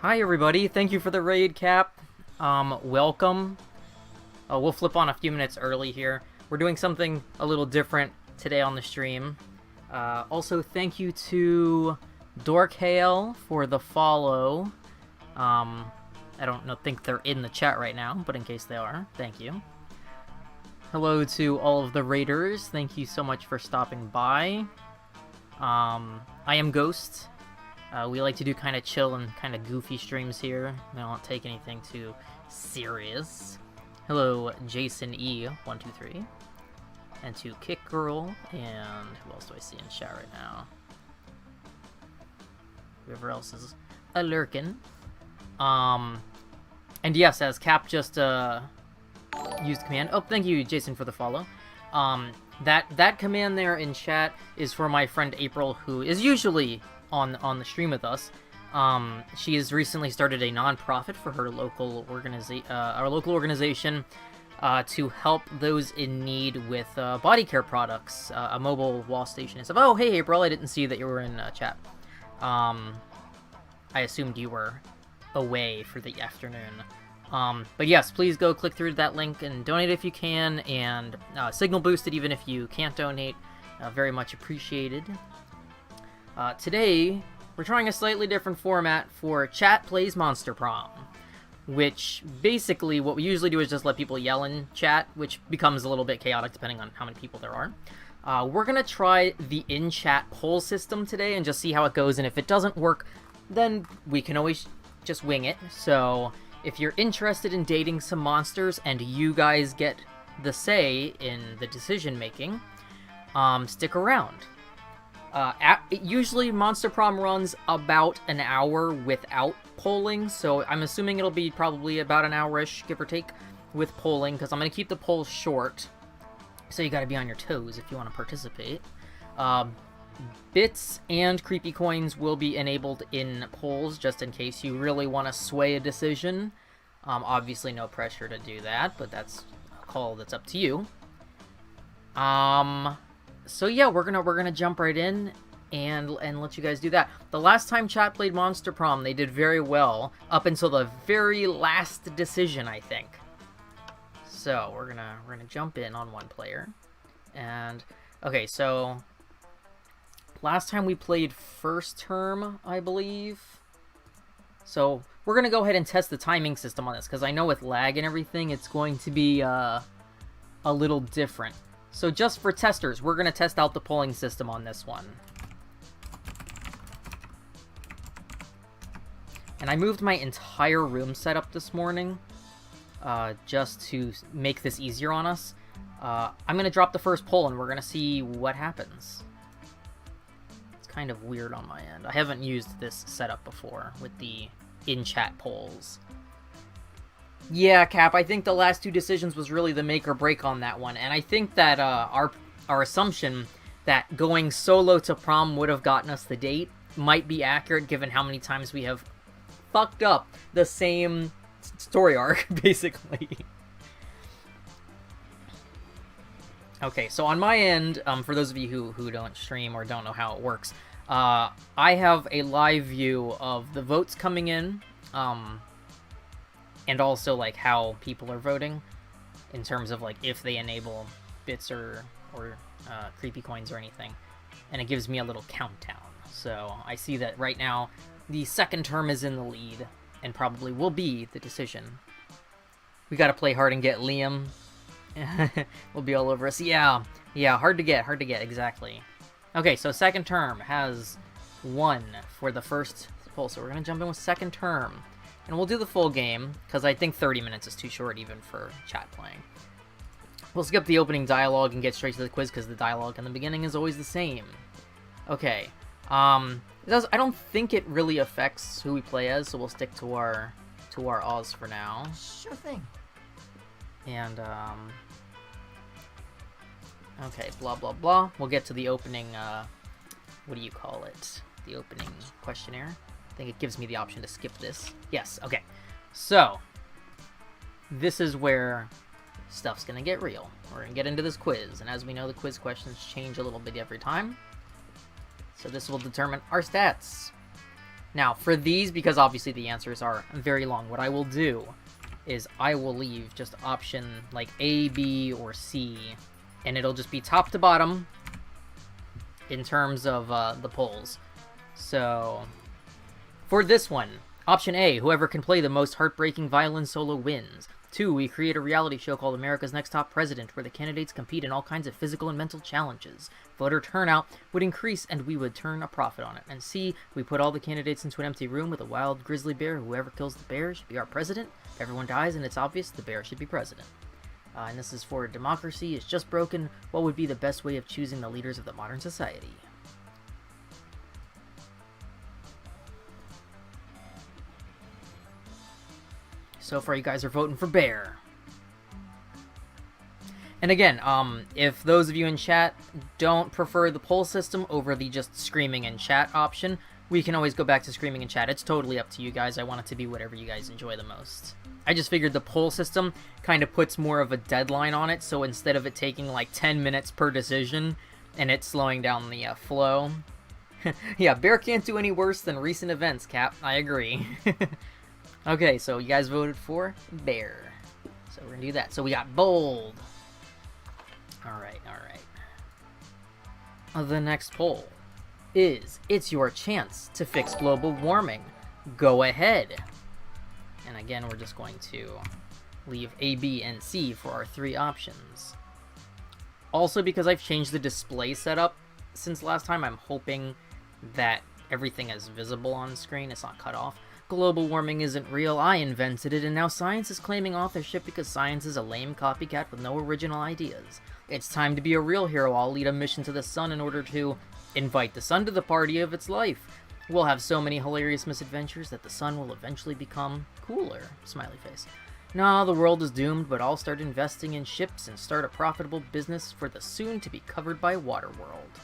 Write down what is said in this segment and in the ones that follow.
Hi everybody, thank you for the raid, Cap. Welcome. We'll flip on a few minutes early here. We're doing something a little different today on the stream. Also, thank you to Dorkhale for the follow. I don't think they're in the chat right now, but in case they are, thank you. Hello to all of the raiders, thank you so much for stopping by. I am Ghost. We like to do kind of chill and kind of goofy streams here. We don't take anything too serious. Hello, Jason E123, and to Kick Girl, and who else do I see in chat right now? Whoever else is a lurkin. And yes, as Cap just used command. Oh, thank you, Jason, for the follow. That command there in chat is for my friend April, who is usually on the stream with us. She has recently started a non-profit for her local organization to help those in need with body care products, a mobile wall station and stuff. Oh, hey April, I didn't see that you were in chat. I assumed you were away for the afternoon. But yes, please go click through that link and donate if you can, and signal boost it even if you can't donate. Very much appreciated. Today, we're trying a slightly different format for Chat Plays Monster Prom, which basically what we usually do is just let people yell in chat, which becomes a little bit chaotic depending on how many people there are. We're going to try the in-chat poll system today and just see how it goes, and if it doesn't work, then we can always just wing it. So if you're interested in dating some monsters and you guys get the say in the decision-making, stick around. Usually Monster Prom runs about an hour without polling, so I'm assuming it'll be probably about an hour-ish, give or take, with polling, because I'm going to keep the polls short, so you gotta be on your toes if you want to participate. Bits and creepy coins will be enabled in polls, just in case you really want to sway a decision. Obviously no pressure to do that, but that's a call that's up to you. So yeah, we're gonna jump right in and let you guys do that. The last time chat played Monster Prom, they did very well up until the very last decision, I think. So we're gonna jump in on one player, and okay, so last time we played first term, I believe. So we're gonna go ahead and test the timing system on this, because I know with lag and everything, it's going to be a little different. So just for testers, we're going to test out the polling system on this one. And I moved my entire room setup this morning, just to make this easier on us. I'm going to drop the first poll and we're going to see what happens. It's kind of weird on my end. I haven't used this setup before with the in-chat polls. Yeah, Cap, I think the last two decisions was really the make or break on that one, and I think that our assumption that going solo to prom would have gotten us the date might be accurate, given how many times we have fucked up the same story arc, basically. Okay, so on my end, for those of you who don't stream or don't know how it works, I have a live view of the votes coming in, and also like how people are voting in terms of like if they enable bits or creepy coins or anything, and it gives me a little countdown. So I see that right now the second term is in the lead and probably will be the decision. We gotta play hard and get Liam. We'll be all over us. Yeah, hard to get, exactly. Okay, so second term has 1 for the first poll, so we're gonna jump in with second term. And we'll do the full game, because I think 30 minutes is too short even for chat playing. We'll skip the opening dialogue and get straight to the quiz, because the dialogue in the beginning is always the same. Okay. I don't think it really affects who we play as, so we'll stick to our Oz for now. Sure thing. And, okay, blah, blah, blah. We'll get to the opening, what do you call it? The opening questionnaire. I think it gives me the option to skip this. Yes, okay. So, this is where stuff's gonna get real. We're gonna get into this quiz, and as we know, the quiz questions change a little bit every time. So this will determine our stats. Now, for these, because obviously the answers are very long, what I will do is I will leave just option like A, B, or C, and it'll just be top to bottom in terms of the polls. So, for this one, option A, whoever can play the most heartbreaking violin solo wins. 2, we create a reality show called America's Next Top President, where the candidates compete in all kinds of physical and mental challenges. Voter turnout would increase, and we would turn a profit on it. And C, we put all the candidates into an empty room with a wild grizzly bear. Whoever kills the bear should be our president. If everyone dies and it's obvious, the bear should be president. And this is for democracy is just broken. What would be the best way of choosing the leaders of the modern society? So far, you guys are voting for bear. And again, if those of you in chat don't prefer the poll system over the just screaming in chat option, we can always go back to screaming in chat. It's totally up to you guys. I want it to be whatever you guys enjoy the most. I just figured the poll system kind of puts more of a deadline on it, so instead of it taking like 10 minutes per decision and it slowing down the flow. Yeah, bear can't do any worse than recent events, Cap. I agree. Okay, so you guys voted for bear. So we're gonna do that. So we got bold. Alright, alright. The next poll is, it's your chance to fix global warming. Go ahead. And again, we're just going to leave A, B, and C for our 3 options. Also, because I've changed the display setup since last time, I'm hoping that everything is visible on screen. It's not cut off. Global warming isn't real. I invented it, and now science is claiming authorship because science is a lame copycat with no original ideas. It's time to be a real hero. I'll lead a mission to the sun in order to invite the sun to the party of its life. We'll have so many hilarious misadventures that the sun will eventually become cooler. Smiley face. Nah, the world is doomed, but I'll start investing in ships and start a profitable business for the soon-to-be covered by Waterworld.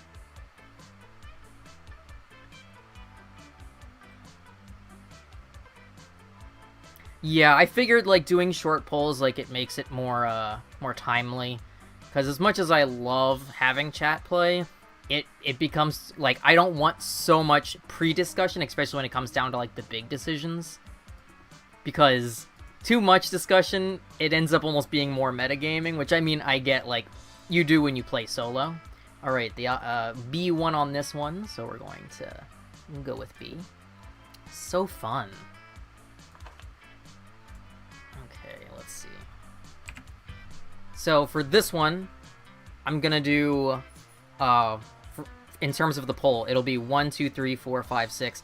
Yeah, I figured, like, doing short polls, like, it makes it more timely. Because as much as I love having chat play, it becomes, like, I don't want so much pre-discussion, especially when it comes down to, like, the big decisions. Because too much discussion, it ends up almost being more metagaming, which, I mean, I get, like, you do when you play solo. Alright, the B1 on this one, so we're going to go with B. So fun. Let's see. So for this one, I'm gonna do, in terms of the poll, it'll be 1, 2, 3, 4, 5, 6,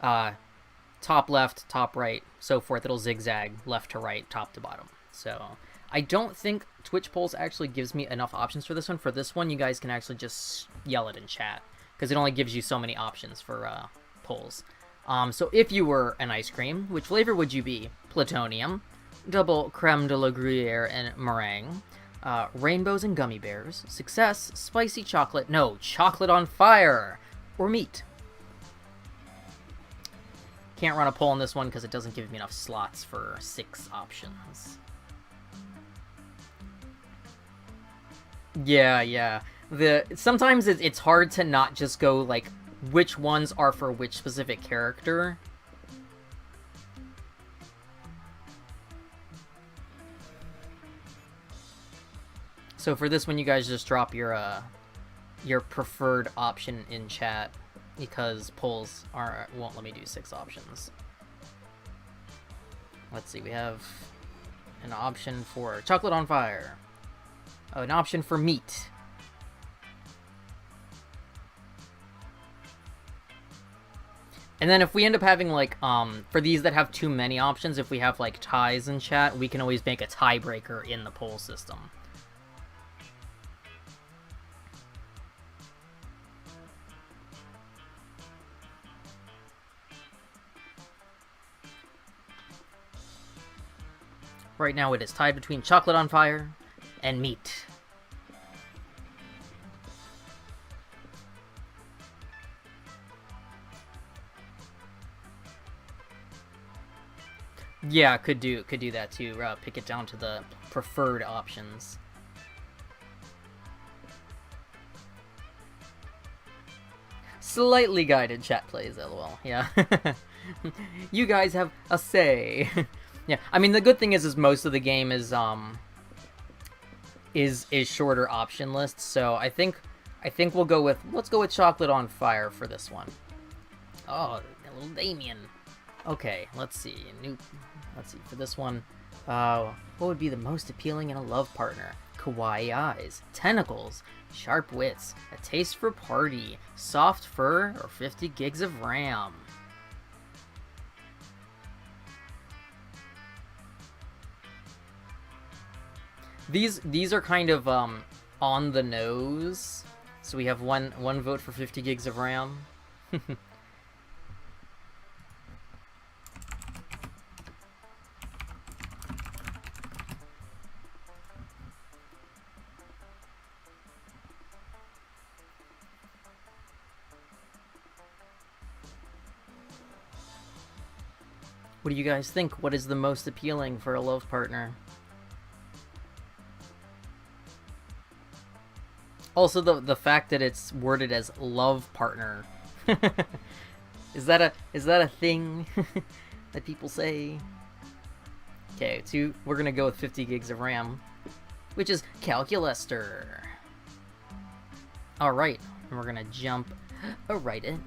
top left, top right, so forth. It'll zigzag left to right, top to bottom. So I don't think Twitch polls actually gives me enough options for this one. For this one, you guys can actually just yell it in chat, because it only gives you so many options for polls. So if you were an ice cream, which flavor would you be? Plutonium, double creme de la Gruyere and meringue, rainbows and gummy bears, success, spicy chocolate, no, chocolate on fire, or meat. Can't run a poll on this one because it doesn't give me enough slots for 6 options. Yeah. Sometimes it's hard to not just go, like, which ones are for which specific character. So for this one, you guys just drop your preferred option in chat, because polls won't let me do 6 options. Let's see, we have an option for chocolate on fire, an option for meat, and then if we end up having, like, for these that have too many options, if we have, like, ties in chat, we can always make a tiebreaker in the poll system. Right now it is tied between chocolate on fire and meat. Yeah, could do that too. Pick it down to the preferred options. slightly guided chat plays, lol. Yeah. You guys have a say. Yeah, I mean, the good thing is most of the game is shorter option lists, so I think we'll go with, let's go with Chocolate on Fire for this one. Oh, little Damien. Okay, let's see. Let's see, for this one, what would be the most appealing in a love partner? Kawaii eyes, tentacles, sharp wits, a taste for party, soft fur, or 50 gigs of RAM? These are kind of on the nose. So we have one vote for 50 gigs of RAM. What do you guys think? What is the most appealing for a love partner? Also, the fact that it's worded as love partner. Is that a thing that people say? Okay, we're gonna go with 50 gigs of RAM, which is Calculaster. Alright, and we're gonna jump right in.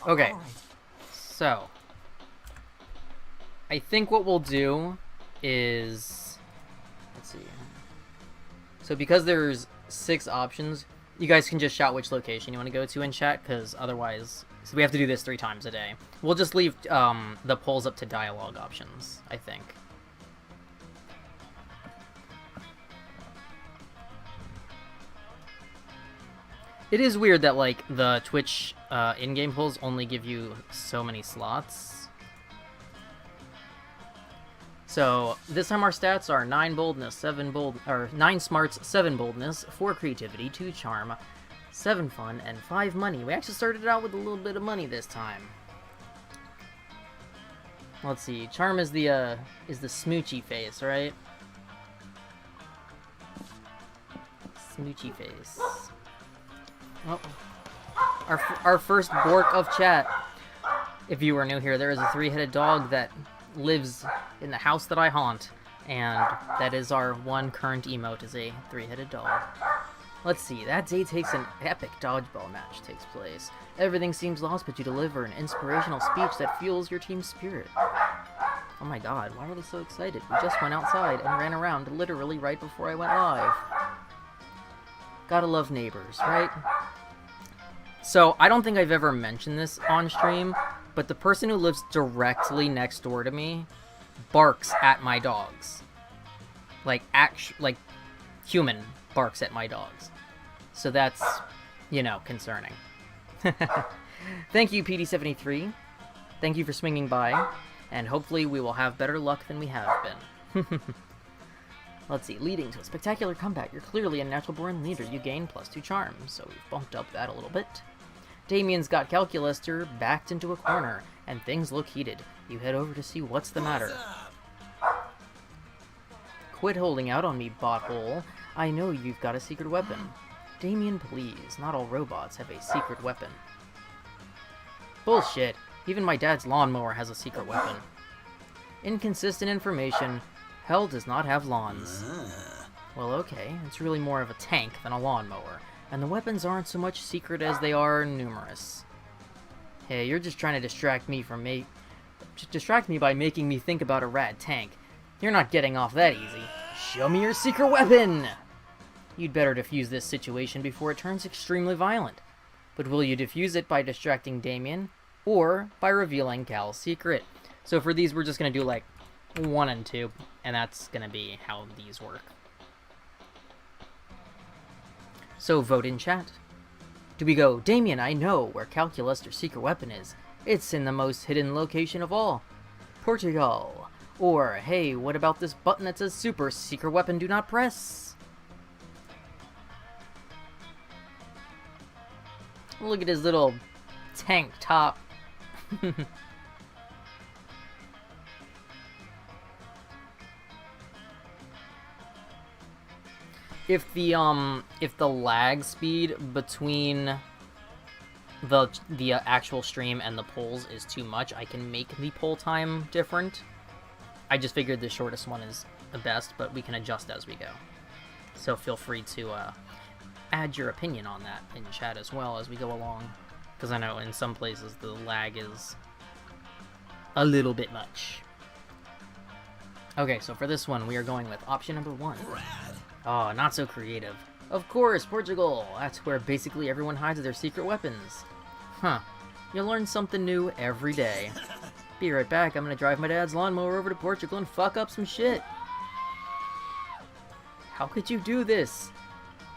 Okay, so I think what we'll do is, let's see. So because there's 6 options, you guys can just shout which location you want to go to in chat, because otherwise, so we have to do this 3 times a day. We'll just leave the polls up to dialogue options, I think. It is weird that, like, the Twitch in-game polls only give you so many slots. So, this time our stats are 9 boldness, 9 smarts, 7 boldness, 4 creativity, 2 charm, 7 fun, and 5 money. We actually started out with a little bit of money this time. Let's see, charm is the smoochy face, right? Smoochy face. Oh. Our first bork of chat. If you are new here, there is a 3-headed dog that lives in the house that I haunt, and that is our one current emote, is a 3-headed dog. Let's see, that day takes an epic dodgeball match takes place. Everything seems lost, but you deliver an inspirational speech that fuels your team's spirit. Oh my god, why are they so excited? We just went outside and ran around literally right before I went live. Gotta love neighbors, right? So, I don't think I've ever mentioned this on stream, but the person who lives directly next door to me barks at my dogs. Like, human barks at my dogs. So that's, you know, concerning. Thank you, PD73. Thank you for swinging by, and hopefully we will have better luck than we have been. Let's see, leading to a spectacular comeback. You're clearly a natural-born leader. You gain +2 charm, so we've bumped up that a little bit. Damien's got Calculaster backed into a corner, and things look heated. You head over to see what's the matter. Quit holding out on me, bot-hole. I know you've got a secret weapon. Damien, please. Not all robots have a secret weapon. Bullshit. Even my dad's lawnmower has a secret weapon. Inconsistent information. Hell does not have lawns. Well, okay. It's really more of a tank than a lawnmower. And the weapons aren't so much secret as they are numerous. Hey, you're just trying to distract me by making me think about a rad tank. You're not getting off that easy. Show me your secret weapon! You'd better defuse this situation before it turns extremely violent. But will you defuse it by distracting Damien, or by revealing Cal's secret? So for these, we're just gonna do like 1 and 2, and that's gonna be how these work. So vote in chat. Do we go, Damien, I know where Calculaster's secret weapon is. It's in the most hidden location of all. Portugal. Or, hey, what about this button that says super secret weapon do not press? Look at his little tank top. if the lag speed between the actual stream and the polls is too much, I can make the poll time different. I just figured the shortest one is the best, but we can adjust as we go. So feel free to add your opinion on that in chat as well as we go along, because I know in some places the lag is a little bit much. Okay, so for this one, we are going with option number 1. Oh, not so creative. Of course, Portugal! That's where basically everyone hides their secret weapons. Huh. You learn something new every day. Be right back, I'm gonna drive my dad's lawnmower over to Portugal and fuck up some shit. How could you do this?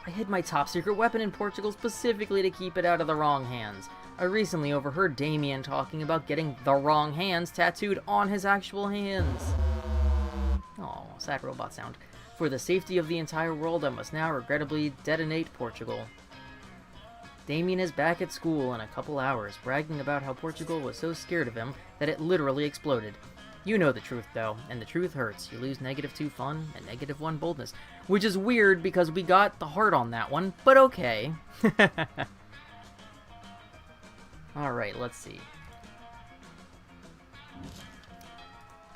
I hid my top secret weapon in Portugal specifically to keep it out of the wrong hands. I recently overheard Damien talking about getting the wrong hands tattooed on his actual hands. Oh, sad robot sound. For the safety of the entire world, I must now regrettably detonate Portugal. Damien is back at school in a couple hours, bragging about how Portugal was so scared of him that it literally exploded. You know the truth, though, and the truth hurts. You lose -2 fun and -1 boldness. Which is weird, because we got the heart on that one, but okay. Alright, let's see.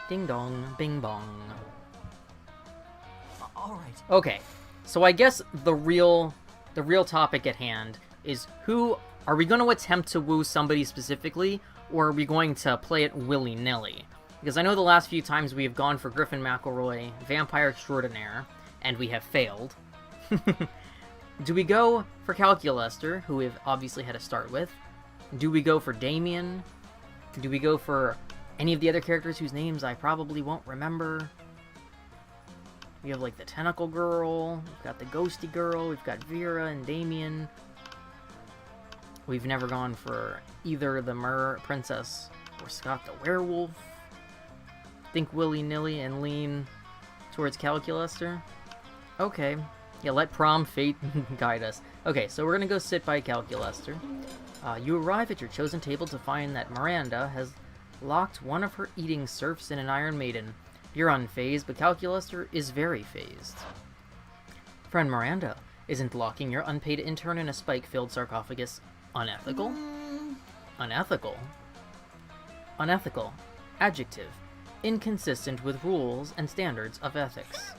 Ding dong, bing bong. Alright. Okay, so I guess the real topic at hand is who... Are we going to attempt to woo somebody specifically, or are we going to play it willy-nilly? Because I know the last few times we have gone for Griffin McElroy, Vampire Extraordinaire, and we have failed. Do we go for Calculester, who we've obviously had to start with? Do we go for Damien? Do we go for any of the other characters whose names I probably won't remember? We have, like, the Tentacle Girl, we've got the Ghosty Girl, we've got Vera and Damien. We've never gone for either the Mer Princess or Scott the Werewolf. Think willy-nilly and lean towards Calculester. Okay. Yeah, let Prom fate guide us. Okay, so we're gonna go sit by Calculester. You arrive at your chosen table to find that Miranda has locked one of her eating serfs in an Iron Maiden. You're unfazed, but Calculester is very phased. Friend Miranda, isn't locking your unpaid intern in a spike-filled sarcophagus unethical? Unethical? Unethical. Adjective. Inconsistent with rules and standards of ethics.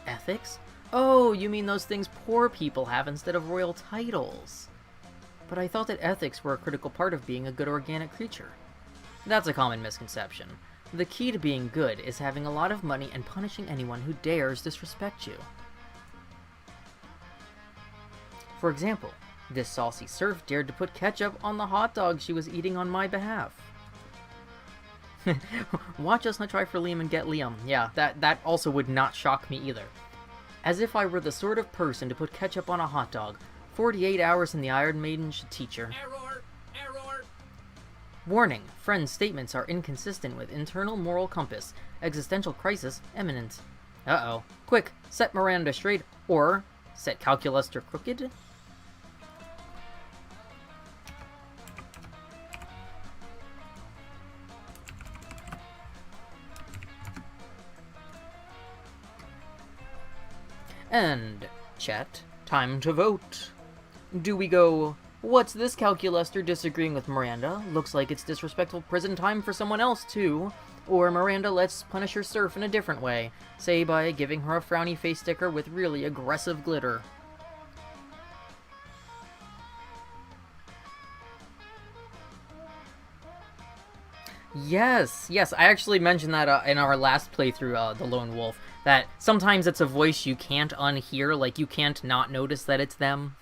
Ethics? Oh, you mean those things poor people have instead of royal titles. But I thought that ethics were a critical part of being a good organic creature. That's a common misconception. The key to being good is having a lot of money and punishing anyone who dares disrespect you. For example, this saucy serf dared to put ketchup on the hot dog she was eating on my behalf. Watch us not try for Liam and get Liam. Yeah, that also would not shock me either. As if I were the sort of person to put ketchup on a hot dog. 48 hours in the Iron Maiden should teach her. Error! Error! Warning, friend's statements are inconsistent with internal moral compass. Existential crisis imminent. Uh-oh. Quick, set Miranda straight, or set Calculester crooked? And, chat, time to vote. Do we go, what's this Calculester disagreeing with Miranda? Looks like it's disrespectful prison time for someone else, too. Or Miranda lets punish her serf in a different way, say by giving her a frowny face sticker with really aggressive glitter. Yes, I actually mentioned that in our last playthrough, The Lone Wolf, that sometimes it's a voice you can't unhear, like you can't not notice that it's them.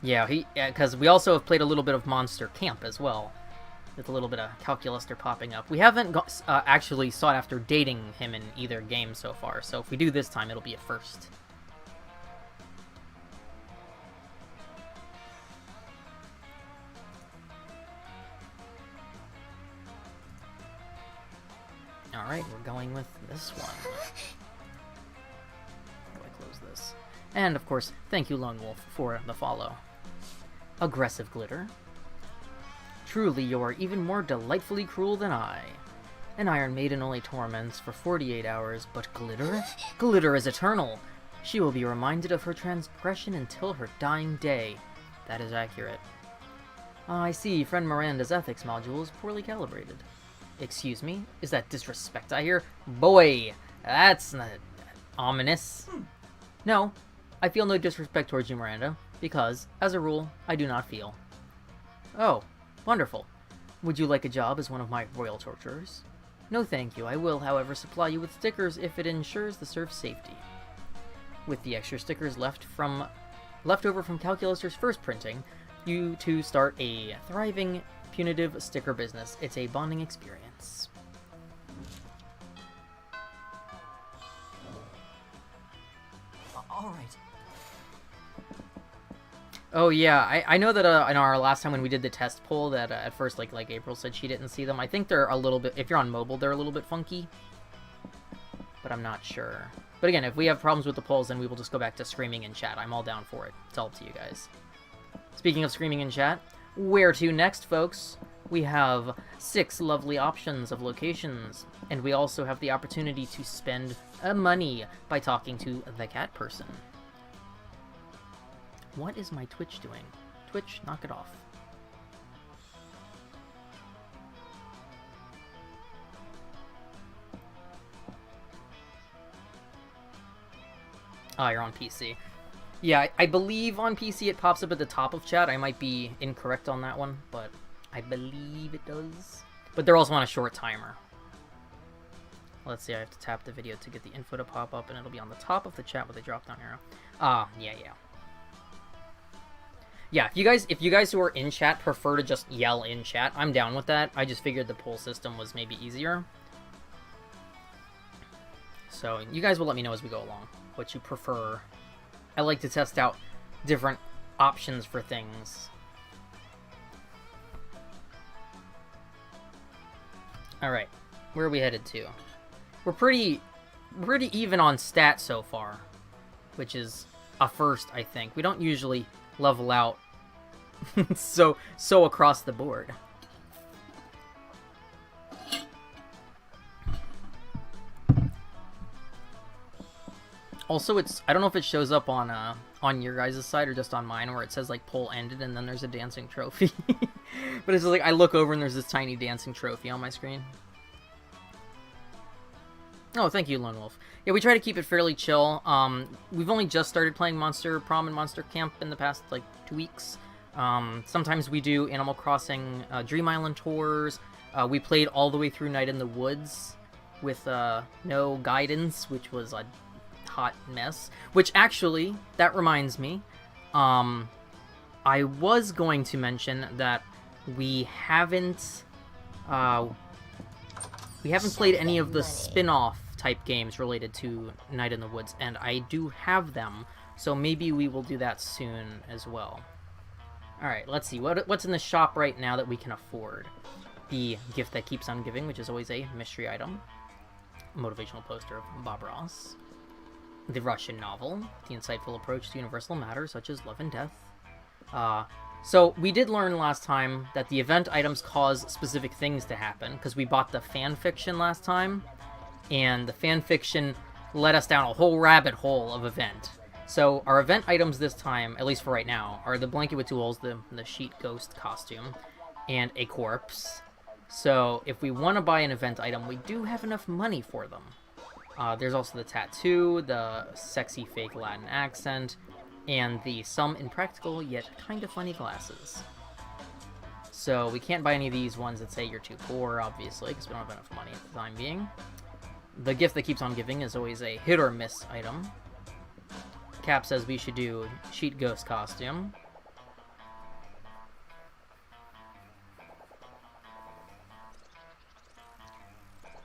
Yeah, because we also have played a little bit of Monster Camp as well, with a little bit of Calculester popping up. We haven't actually sought after dating him in either game so far, so if we do this time, it'll be a first. Alright, we're going with this one. How do I close this? And, of course, thank you, Lone Wolf, for the follow. Aggressive glitter. Truly, you are even more delightfully cruel than I. An Iron Maiden only torments for 48 hours, but Glitter? Glitter is eternal! She will be reminded of her transgression until her dying day. That is accurate. I see, friend Miranda's ethics module is poorly calibrated. Excuse me? Is that disrespect I hear? Boy, that's not ominous. No, I feel no disrespect towards you, Miranda, because, as a rule, I do not feel. Oh, wonderful. Would you like a job as one of my royal torturers? No thank you. I will, however, supply you with stickers if it ensures the serf's safety. With the extra stickers left over from Calculus's first printing, you two start a thriving, punitive sticker business. It's a bonding experience. All right. Oh yeah, I know that in our last time when we did the test poll that at first like April said she didn't see them. I think they're a little bit, if you're on mobile, they're a little bit funky, but I'm not sure. But again, if we have problems with the polls, then we will just go back to screaming in chat. I'm all down for it. It's all up to you guys. Speaking of screaming in chat, where to next, folks? We have 6 lovely options of locations, and we also have the opportunity to spend money by talking to the cat person. What is my Twitch doing? Twitch, knock it off. Ah, you're on PC. Yeah, I believe on PC it pops up at the top of chat. I might be incorrect on that one, but I believe it does. But they're also on a short timer. Let's see, I have to tap the video to get the info to pop up, and it'll be on the top of the chat with a drop-down arrow. Ah, yeah. Yeah, if you guys who are in chat prefer to just yell in chat, I'm down with that. I just figured the poll system was maybe easier. So, you guys will let me know as we go along what you prefer. I like to test out different options for things. Alright, where are we headed to? We're pretty even on stat so far, which is a first, I think. We don't usually level out so across the board. Also, I don't know if it shows up on your guys' side or just on mine, where it says like poll ended and then there's a dancing trophy. But it's like I look over and there's this tiny dancing trophy on my screen. Oh, thank you, Lone Wolf. Yeah, we try to keep it fairly chill. We've only just started playing Monster Prom and Monster Camp in the past like 2 weeks. Sometimes we do Animal Crossing Dream Island tours. We played all the way through Night in the Woods with no guidance, which was a hot mess. Which actually, that reminds me, I was going to mention that we haven't played any of the spin-off type games related to Night in the Woods, and I do have them, so maybe we will do that soon as well. Alright, let's see, what's in the shop right now that we can afford? The gift that keeps on giving, which is always a mystery item. A motivational poster of Bob Ross. The Russian novel, the insightful approach to universal matters such as love and death. So we did learn last time that the event items cause specific things to happen, because we bought the fan fiction last time, and the fan fiction led us down a whole rabbit hole of event. So our event items this time, at least for right now, are the blanket with 2 holes, the sheet ghost costume, and a corpse. So if we want to buy an event item, we do have enough money for them. There's also the tattoo, the sexy fake Latin accent, and the some impractical yet kind of funny glasses. So we can't buy any of these ones that say you're too poor, obviously, because we don't have enough money at the time being. The gift that keeps on giving is always a hit or miss item. Cap says we should do sheet ghost costume.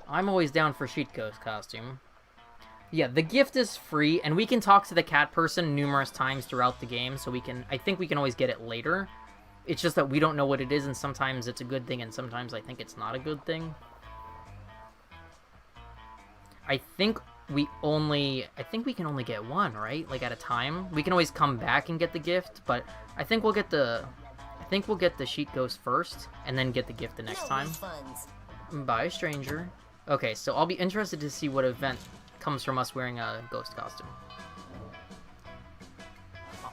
I'm always down for sheet ghost costume. Yeah, the gift is free, and we can talk to the cat person numerous times throughout the game, so I think we can always get it later. It's just that we don't know what it is, and sometimes it's a good thing, and sometimes I think it's not a good thing. I think we can only get one, right? Like, at a time. We can always come back and get the gift, but I think we'll get the sheet ghost first, and then get the gift the next time. By a stranger. Okay, so I'll be interested to see what event comes from us wearing a ghost costume.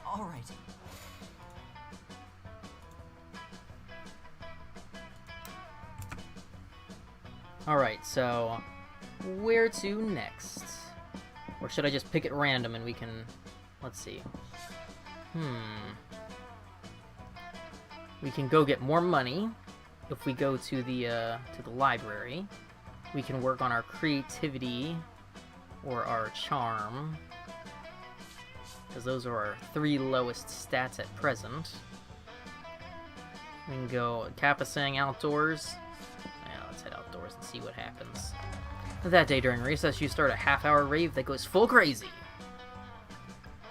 All right. Alright, so where to next? Or should I just pick it random and we can... Let's see. We can go get more money if we go to the library. We can work on our creativity or our charm, because those are our 3 lowest stats at present. We can go Kappa-sang outdoors. Yeah, let's head outdoors and see what happens. That day during recess, you start a half-hour rave that goes full crazy.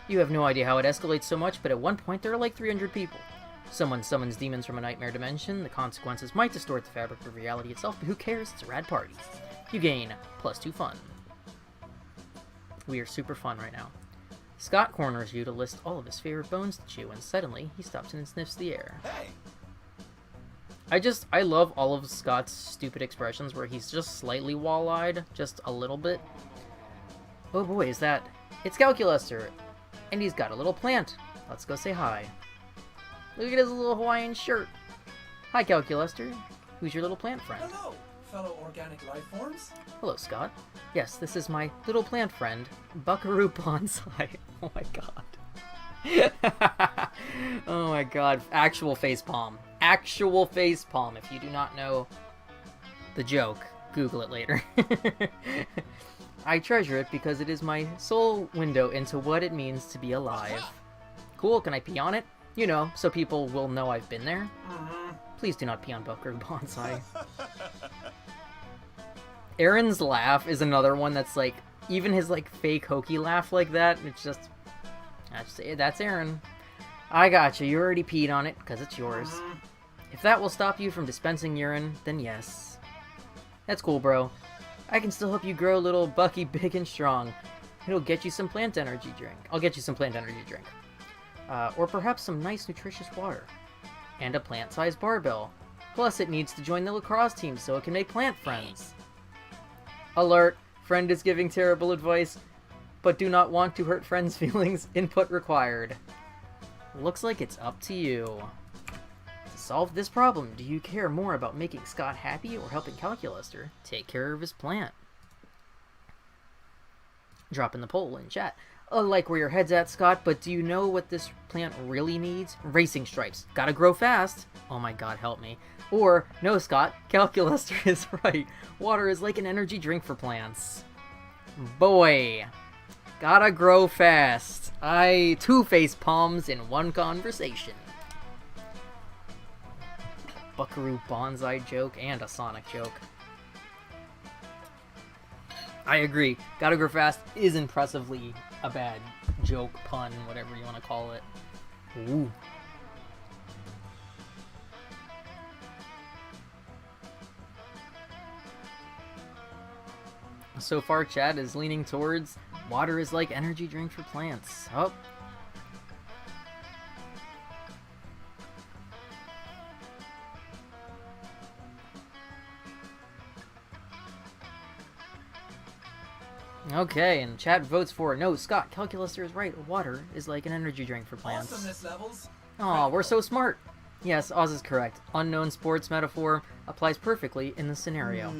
You have no idea how it escalates so much, but at one point there are like 300 people. Someone summons demons from a nightmare dimension. The consequences might distort the fabric of reality itself, but who cares? It's a rad party. You gain +2 fun. We are super fun right now. Scott corners you to list all of his favorite bones to chew, and suddenly he stops and sniffs the air. Hey. I love all of Scott's stupid expressions where he's just slightly wall-eyed, just a little bit. Oh boy, is that... It's Calculaster! And he's got a little plant. Let's go say hi. Look at his little Hawaiian shirt. Hi, Calculaster. Who's your little plant friend? Hello, fellow organic life forms. Hello, Scott. Yes, this is my little plant friend, Buckaroo Bonsai. Oh my god. Oh my god. Actual facepalm. Actual facepalm. If you do not know the joke, Google it later. I treasure it because it is my sole window into what it means to be alive. Cool, can I pee on it? You know, so people will know I've been there. Please do not pee on Buckaroo Bonsai. Aaron's laugh is another one that's like, even his like fake hokey laugh like that, it's just, that's Aaron. I gotcha, you already peed on it, because it's yours. If that will stop you from dispensing urine, then yes. That's cool, bro. I can still help you grow little Bucky big and strong. It'll get you some plant energy drink. I'll get you some plant energy drink. Or perhaps some nice nutritious water. And a plant-sized barbell. Plus it needs to join the lacrosse team so it can make plant friends. Alert! Friend is giving terrible advice, but do not want to hurt friend's feelings. Input required. Looks like it's up to you. To solve this problem, do you care more about making Scott happy or helping Calculaster take care of his plant? Drop in the poll in chat. I like where your head's at, Scott, but do you know what this plant really needs? Racing stripes. Gotta grow fast. Oh my god, help me. Or, no, Scott, Calculaster is right. Water is like an energy drink for plants. Boy. Gotta grow fast. 2 face palms in one conversation. Buckaroo Bonsai joke and a Sonic joke. I agree. Gotta grow fast is impressively a bad joke, pun, whatever you want to call it. Ooh. So far, chat is leaning towards water is like energy drink for plants. Oh. Okay, and chat votes for no, Scott, Calculaster is right. Water is like an energy drink for plants. Awesomeness levels. Aw, we're so smart. Yes, Oz is correct. Unknown sports metaphor applies perfectly in this scenario.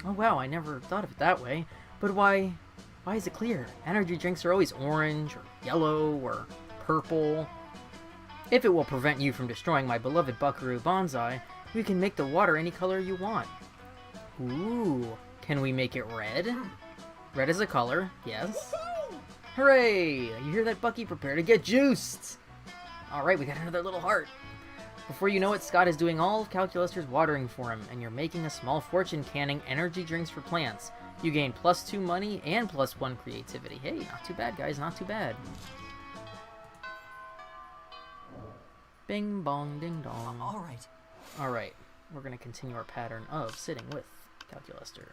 Oh wow, I never thought of it that way. But why is it clear? Energy drinks are always orange, or yellow, or purple. If it will prevent you from destroying my beloved Buckaroo Bonsai, we can make the water any color you want. Ooh, can we make it red? Red is a color, yes. Hooray! You hear that, Bucky? Prepare to get juiced! Alright, we got another little heart. Before you know it, Scott is doing all of Calculaster's watering for him, and you're making a small fortune canning energy drinks for plants. You gain +2 money and +1 creativity. Hey, not too bad, guys, not too bad. Bing bong ding dong. Alright. Alright, we're gonna continue our pattern of sitting with Calculaster.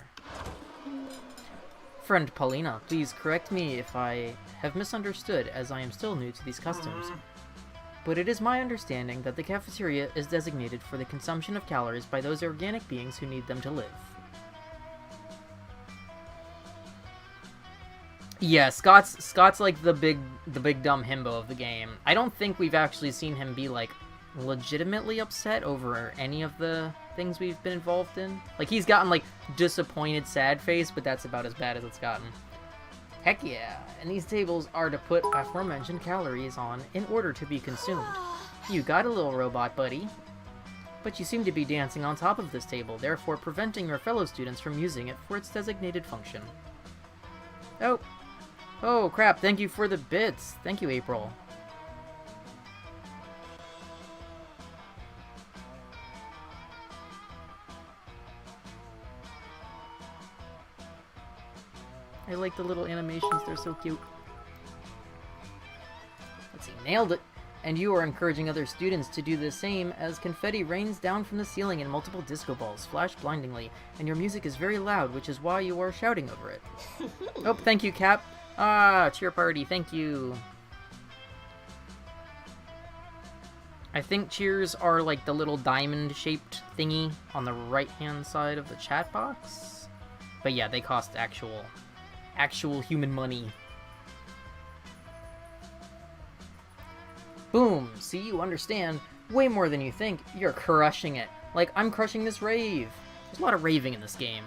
Friend Paulina, please correct me if I have misunderstood, as I am still new to these customs. but it is my understanding that the cafeteria is designated for the consumption of calories by those organic beings who need them to live. Yeah, Scott's like the big dumb himbo of the game. I don't think we've actually seen him be like legitimately upset over any of the things we've been involved in. Like he's gotten like disappointed, sad face, but that's about as bad as it's gotten. Heck yeah, and these tables are to put aforementioned calories on in order to be consumed. You got a little robot buddy. But you seem to be dancing on top of this table, therefore preventing your fellow students from using it for its designated function. Oh crap, thank you for the bits. Thank you, April. I like the little animations, they're so cute. Let's see, nailed it! And you are encouraging other students to do the same as confetti rains down from the ceiling and multiple disco balls flash blindingly, and your music is very loud, which is why you are shouting over it. Oh, thank you, Cap. Ah, cheer party, thank you. I think cheers are like the little diamond-shaped thingy on the right-hand side of the chat box. But yeah, they cost actual human money. Boom! See, you understand way more than you think. You're crushing it. Like, I'm crushing this rave. There's a lot of raving in this game.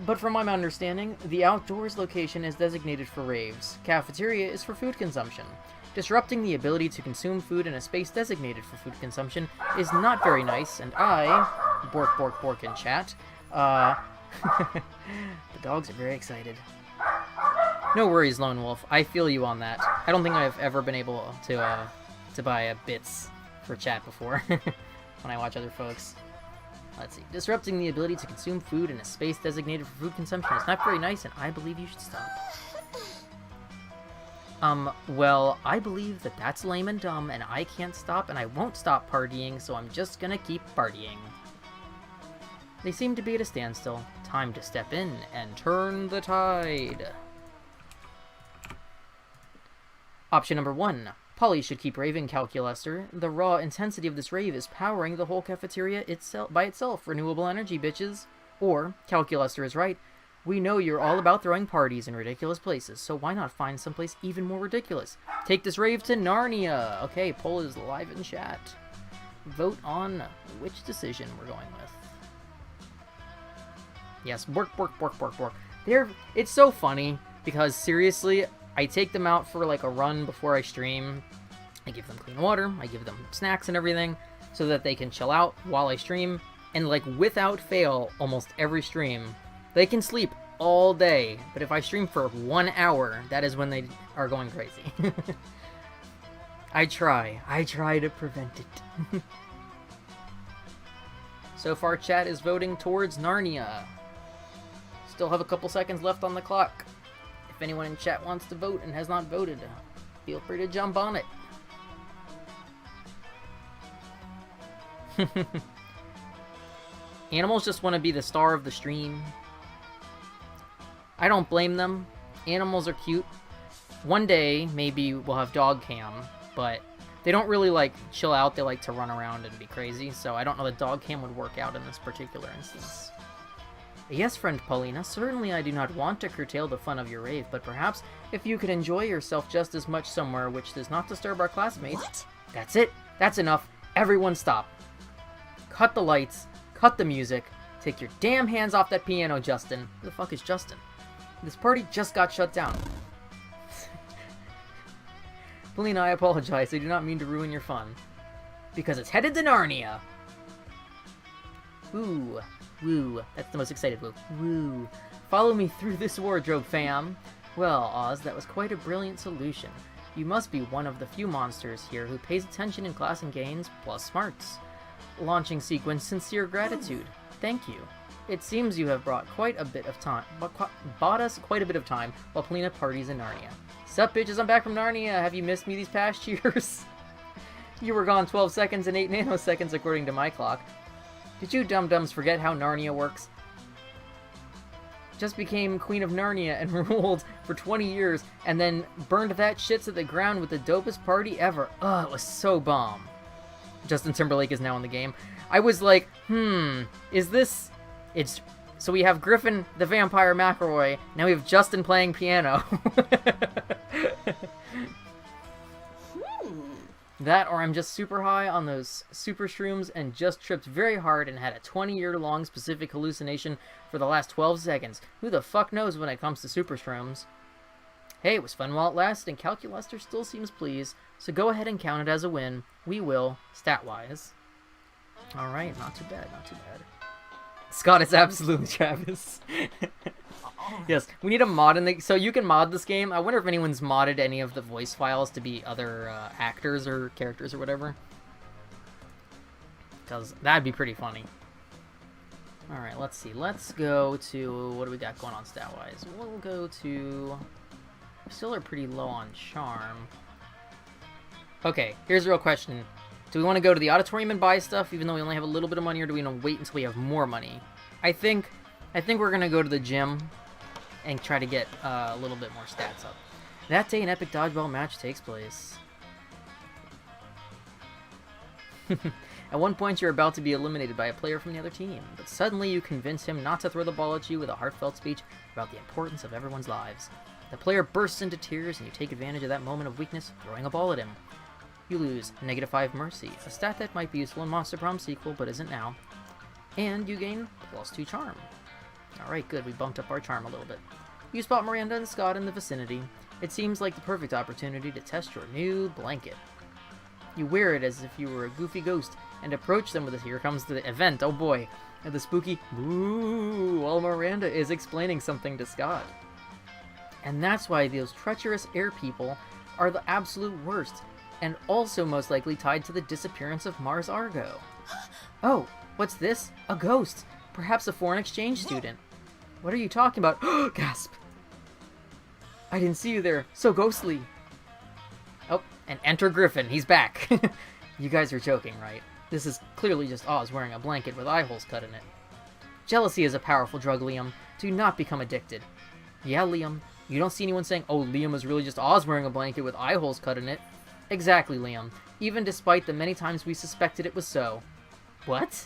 But from my understanding, the outdoors location is designated for raves. Cafeteria is for food consumption. Disrupting the ability to consume food in a space designated for food consumption is not very nice, and I... Bork, bork, bork in chat. The dogs are very excited. No worries, Lone Wolf. I feel you on that. I don't think I've ever been able to buy bits for chat before when I watch other folks. Let's see. Disrupting the ability to consume food in a space designated for food consumption is not very nice, and I believe you should stop. Well, I believe that that's lame and dumb, and I can't stop, and I won't stop partying, so I'm just gonna keep partying. They seem to be at a standstill. Time to step in and turn the tide. Option number 1. Polly should keep raving, Calculaster. The raw intensity of this rave is powering the whole cafeteria by itself. Renewable energy, bitches. Or, Calculaster is right. We know you're all about throwing parties in ridiculous places, so why not find someplace even more ridiculous? Take this rave to Narnia! Okay, poll is live in chat. Vote on which decision we're going with. Yes, bork, bork, bork, bork, bork. It's so funny, because seriously, I take them out for like a run before I stream. I give them clean water, I give them snacks and everything, so that they can chill out while I stream. And like without fail, almost every stream, they can sleep all day. But if I stream for 1 hour, that is when they are going crazy. I try to prevent it. So far, chat is voting towards Narnia. Still have a couple seconds left on the clock. If anyone in chat wants to vote and has not voted, feel free to jump on it. Animals just want to be the star of the stream. I don't blame them. Animals are cute. One day, maybe we'll have dog cam, but they don't really like chill out. They like to run around and be crazy, so I don't know that dog cam would work out in this particular instance. Yes, friend Paulina, certainly I do not want to curtail the fun of your rave, but perhaps if you could enjoy yourself just as much somewhere which does not disturb our classmates... What? That's it. That's enough. Everyone stop. Cut the lights. Cut the music. Take your damn hands off that piano, Justin. Who the fuck is Justin? This party just got shut down. Paulina, I apologize. I do not mean to ruin your fun. Because it's headed to Narnia. Woo. Woo. That's the most excited woo. Woo. Follow me through this wardrobe, fam. Well, Oz, that was quite a brilliant solution. You must be one of the few monsters here who pays attention in class and gains, plus smarts. Launching sequence, sincere gratitude. Thank you. It seems you have brought quite a bit of time, bought us quite a bit of time while Paulina parties in Narnia. Sup, bitches, I'm back from Narnia. Have you missed me these past years? You were gone 12 seconds and 8 nanoseconds according to my clock. Did you dum-dums forget how Narnia works? just became Queen of Narnia and ruled for 20 years and then burned that shit to the ground with the dopest party ever. Ugh, it was so bomb. Justin Timberlake is now in the game. I was like, is this... It's... So we have Griffin the Vampire McElroy. Now we have Justin playing piano. That, or I'm just super high on those super shrooms and just tripped very hard and had a 20-year-long specific hallucination for the last 12 seconds. Who the fuck knows when it comes to super shrooms? Hey, it was fun while it lasted, and Calculester still seems pleased, so go ahead and count it as a win. We will, stat-wise. Alright, not too bad, not too bad. Scott, it's absolutely Travis. Yes, we need a mod in the... So you can mod this game. I wonder if anyone's modded any of the voice files to be other actors or characters or whatever. Because that'd be pretty funny. Alright, let's see. Let's go to... What do we got going on stat-wise? We'll go to... We still are pretty low on charm. Okay, here's the real question. Do we want to go to the auditorium and buy stuff, even though we only have a little bit of money, or do we want to wait until we have more money? I think we're going to go to the gym and try to get a little bit more stats up. That day, an epic dodgeball match takes place. At one point, you're about to be eliminated by a player from the other team, but suddenly you convince him not to throw the ball at you with a heartfelt speech about the importance of everyone's lives. The player bursts into tears, and you take advantage of that moment of weakness, throwing a ball at him. You lose -5 Mercy, a stat that might be useful in Monster Prom sequel, but isn't now. And you gain +2 Charm. Alright, good, we bumped up our charm a little bit. You spot Miranda and Scott in the vicinity. It seems like the perfect opportunity to test your new blanket. You wear it as if you were a goofy ghost, and approach them with a "Here comes the event, oh boy," and the spooky "Boo," while Miranda is explaining something to Scott. And that's why those treacherous air people are the absolute worst, and also most likely tied to the disappearance of Mars Argo. Oh, what's this? A ghost! Perhaps a foreign exchange student. What are you talking about? Gasp! I didn't see you there. So ghostly. Oh, and enter Griffin. He's back. You guys are joking, right? This is clearly just Oz wearing a blanket with eye holes cut in it. Jealousy is a powerful drug, Liam. Do not become addicted. Yeah, Liam. You don't see anyone saying, oh, Liam is really just Oz wearing a blanket with eye holes cut in it. Exactly, Liam. Even despite the many times we suspected it was so. What?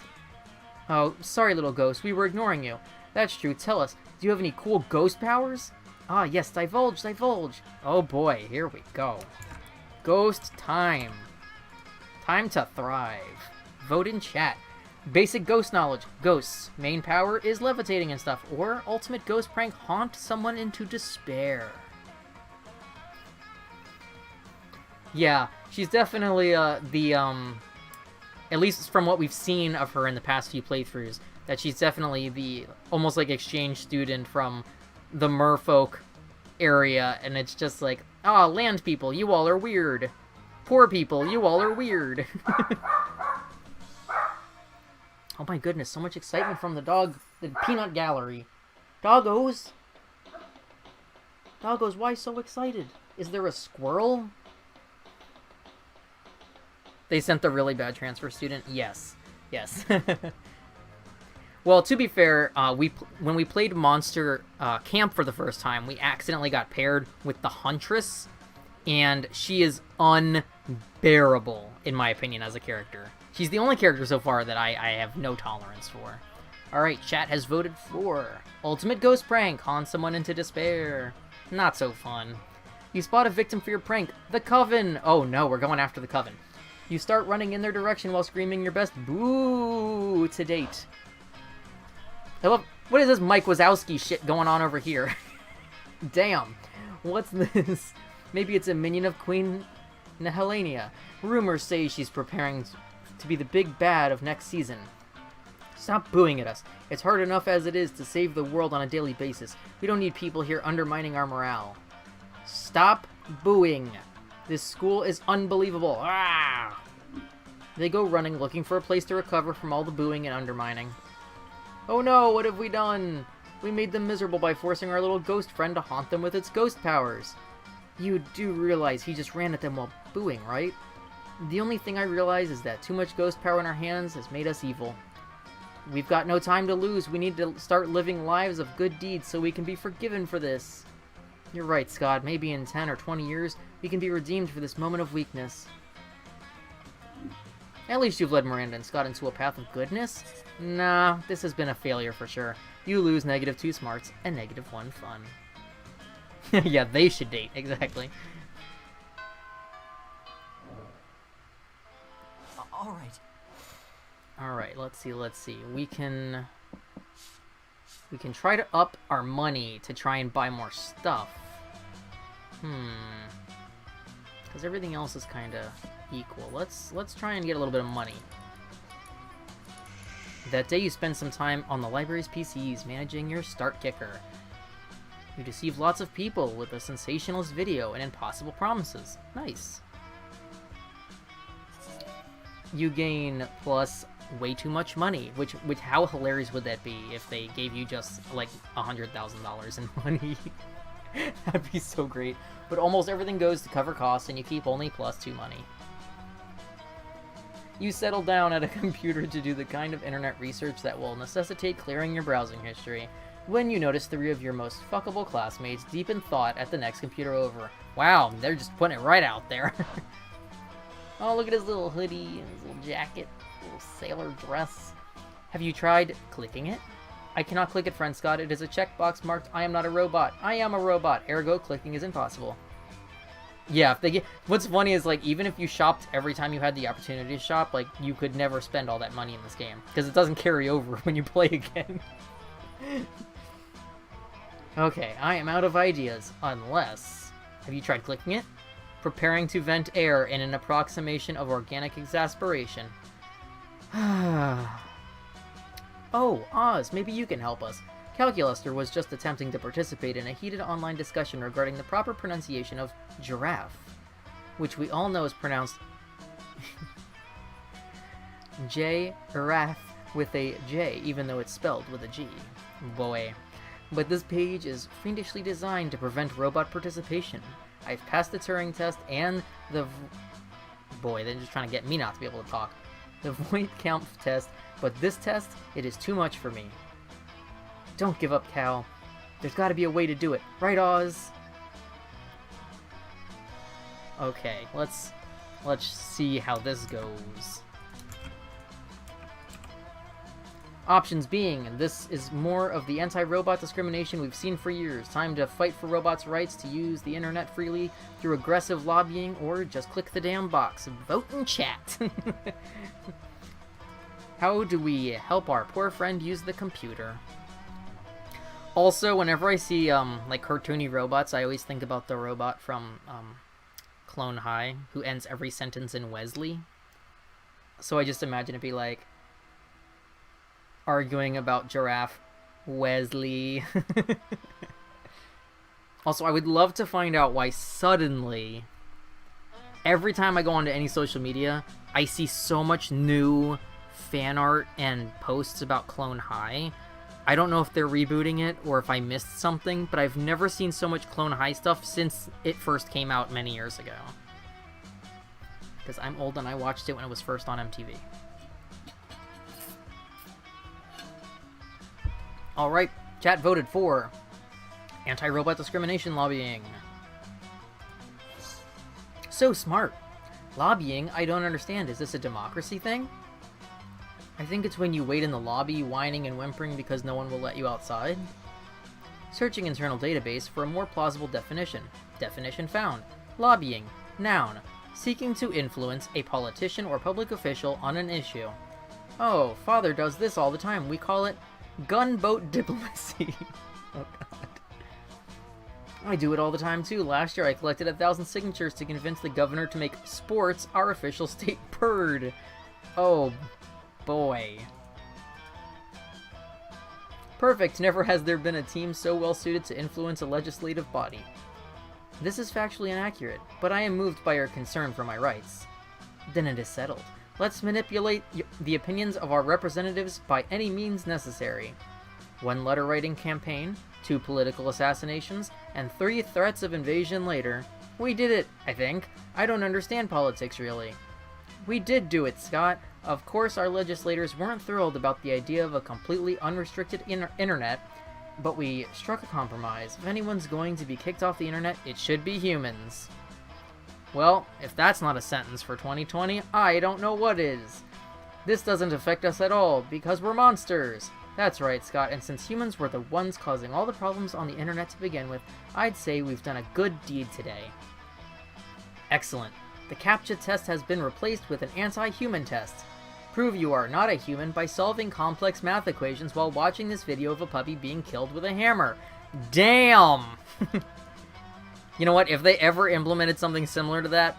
Oh, sorry, little ghost. We were ignoring you. That's true. Tell us, do you have any cool ghost powers? Ah, yes, divulge, divulge. Oh boy, here we go. Ghost time. Time to thrive. Vote in chat. Basic ghost knowledge. Ghosts. Main power is levitating and stuff. Or ultimate ghost prank, haunt someone into despair. Yeah, she's definitely at least from what we've seen of her in the past few playthroughs, that she's definitely the almost like exchange student from the merfolk area, and it's just like, ah, land people, you all are weird. Poor people, you all are weird. Oh my goodness, so much excitement from the peanut gallery. Doggos! Doggos, why so excited? Is there a squirrel? They sent the really bad transfer student? Yes. Yes. Well, to be fair, when we played Monster Camp for the first time, we accidentally got paired with the Huntress, and she is unbearable, in my opinion, as a character. She's the only character so far that I have no tolerance for. Alright, chat has voted for Ultimate Ghost Prank, haunt someone into despair. Not so fun. You spot a victim for your prank, the Coven! Oh no, we're going after the Coven. You start running in their direction while screaming your best boo to date. I love... What is this Mike Wazowski shit going on over here? Damn. What's this? Maybe it's a minion of Queen Nehelania. Rumors say she's preparing to be the big bad of next season. Stop booing at us. It's hard enough as it is to save the world on a daily basis. We don't need people here undermining our morale. Stop booing. This school is unbelievable. Ah! They go running, looking for a place to recover from all the booing and undermining. Oh no, what have we done? We made them miserable by forcing our little ghost friend to haunt them with its ghost powers. You do realize he just ran at them while booing, right? The only thing I realize is that too much ghost power in our hands has made us evil. We've got no time to lose. We need to start living lives of good deeds so we can be forgiven for this. You're right, Scott. Maybe in 10 or 20 years, we can be redeemed for this moment of weakness. At least you've led Miranda and Scott into a path of goodness? Nah, this has been a failure for sure. You lose -2 smarts and -1 fun. Yeah, they should date, exactly. Alright. Alright, let's see. We can try to up our money to try and buy more stuff. Because everything else is kind of equal. Let's try and get a little bit of money. That day you spend some time on the library's PCs managing your start kicker. You deceive lots of people with a sensationalist video and impossible promises. Nice. You gain plus way too much money, which how hilarious would that be if they gave you just like $100,000 in money? That'd be so great. But almost everything goes to cover costs and you keep only +2 money. You settle down at a computer to do the kind of internet research that will necessitate clearing your browsing history, when you notice 3 of your most fuckable classmates deep in thought at the next computer over. Wow, they're just putting it right out there. Oh, look at his little hoodie and his little jacket, little sailor dress. Have you tried clicking it? I cannot click it, friend Scott. It is a checkbox marked, I am not a robot. I am a robot. Ergo, clicking is impossible. Yeah, if they get... What's funny is, like, even if you shopped every time you had the opportunity to shop, like, you could never spend all that money in this game. Because it doesn't carry over when you play again. Okay, I am out of ideas. Unless... Have you tried clicking it? Preparing to vent air in an approximation of organic exasperation. Oh, Oz, maybe you can help us. Calculuster was just attempting to participate in a heated online discussion regarding the proper pronunciation of giraffe, which we all know is pronounced J-giraffe with a J, even though it's spelled with a G. Boy. But this page is fiendishly designed to prevent robot participation. I've passed the Turing test and the... Boy, they're just trying to get me not to be able to talk. The Voight-Kampff test, but this test, it is too much for me. Don't give up, Cal. There's got to be a way to do it. Right, Oz? Okay, let's see how this goes. Options being, and this is more of the anti-robot discrimination we've seen for years. Time to fight for robots' rights to use the internet freely through aggressive lobbying, or just click the damn box. Vote and chat. How do we help our poor friend use the computer? Also, whenever I see, like, cartoony robots, I always think about the robot from, Clone High, who ends every sentence in Wesley. So I just imagine it be like, arguing about giraffe Wesley. Also, I would love to find out why suddenly, every time I go onto any social media, I see so much new fan art and posts about Clone High. I don't know if they're rebooting it or if I missed something, but I've never seen so much Clone High stuff since it first came out many years ago. Because I'm old and I watched it when it was first on MTV. Alright, chat voted for anti-robot discrimination lobbying. So smart. Lobbying? I don't understand. Is this a democracy thing? I think it's when you wait in the lobby, whining and whimpering because no one will let you outside. Searching internal database for a more plausible definition. Definition found. Lobbying. Noun. Seeking to influence a politician or public official on an issue. Oh, father does this all the time. We call it gunboat diplomacy. Oh god. I do it all the time too. Last year I collected 1,000 signatures to convince the governor to make sports our official state bird. Oh boy. Perfect. Never has there been a team so well suited to influence a legislative body. This is factually inaccurate, but I am moved by your concern for my rights. Then it is settled. Let's manipulate the opinions of our representatives by any means necessary. 1 letter writing campaign, 2 political assassinations, and 3 threats of invasion later. We did it, I think. I don't understand politics, really. We did do it, Scott. Of course, our legislators weren't thrilled about the idea of a completely unrestricted internet, but we struck a compromise. If anyone's going to be kicked off the internet, it should be humans. Well, if that's not a sentence for 2020, I don't know what is. This doesn't affect us at all, because we're monsters. That's right, Scott, and since humans were the ones causing all the problems on the internet to begin with, I'd say we've done a good deed today. Excellent. The CAPTCHA test has been replaced with an anti-human test. Prove you are not a human by solving complex math equations while watching this video of a puppy being killed with a hammer. Damn! You know what? If they ever implemented something similar to that,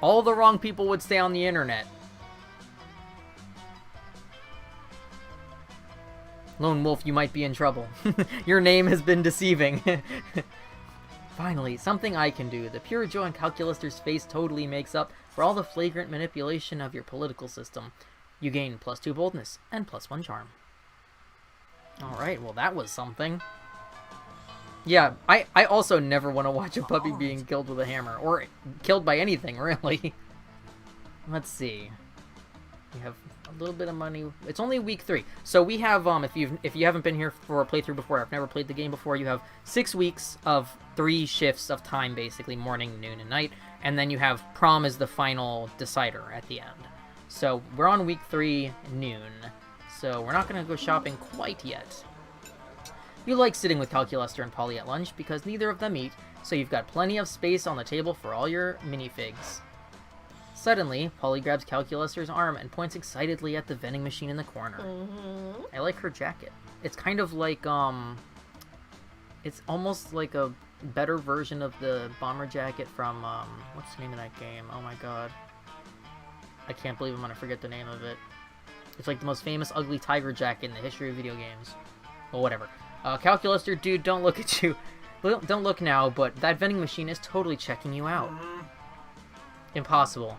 all the wrong people would stay on the internet. Lone Wolf, you might be in trouble. Your name has been deceiving. Finally, something I can do. The pure joy on Calculister's face totally makes up for all the flagrant manipulation of your political system. You gain +2 boldness and +1 charm. Alright, well that was something. Yeah, I also never want to watch a puppy being killed with a hammer. Or killed by anything, really. Let's see. We have a little bit of money. It's only week 3. So we have, if you haven't been here for a playthrough before, I've never played the game before, you have 6 weeks of 3 shifts of time, basically, morning, noon, and night. And then you have Prom as the final decider at the end. So we're on week 3, noon. So we're not going to go shopping quite yet. You like sitting with Calculester and Polly at lunch because neither of them eat, so you've got plenty of space on the table for all your minifigs. Suddenly, Polly grabs Calculester's arm and points excitedly at the vending machine in the corner. I like her jacket. It's kind of like, it's almost like a better version of the bomber jacket from, what's the name of that game? Oh my god. I can't believe I'm gonna forget the name of it. It's like the most famous ugly tiger jacket in the history of video games. Well, whatever. Calculester, dude, don't look at you. Don't look now, but that vending machine is totally checking you out. Impossible.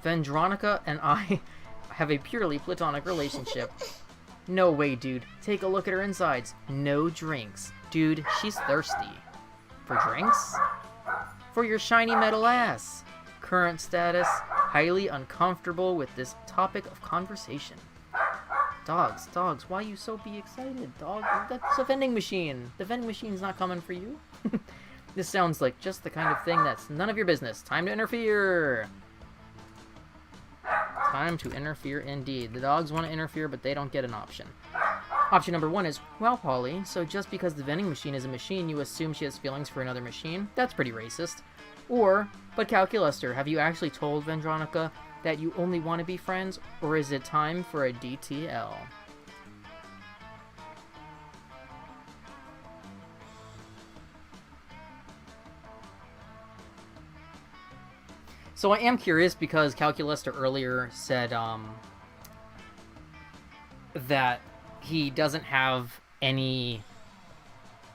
Vendronica and I have a purely platonic relationship. No way, dude. Take a look at her insides. No drinks. Dude, she's thirsty. For drinks? For your shiny metal ass. Current status, highly uncomfortable with this topic of conversation. Dogs, why you so be excited, dog? That's a vending machine. The vending machine's not coming for you. This sounds like just the kind of thing that's none of your business. Time to interfere. Time to interfere indeed. The dogs want to interfere, but they don't get an option. Option number 1 is, well, Polly, so just because the vending machine is a machine, you assume she has feelings for another machine? That's pretty racist. Or, but Calculester, have you actually told Vendronica that you only want to be friends, or is it time for a DTL? So I am curious because Calculester earlier said that he doesn't have any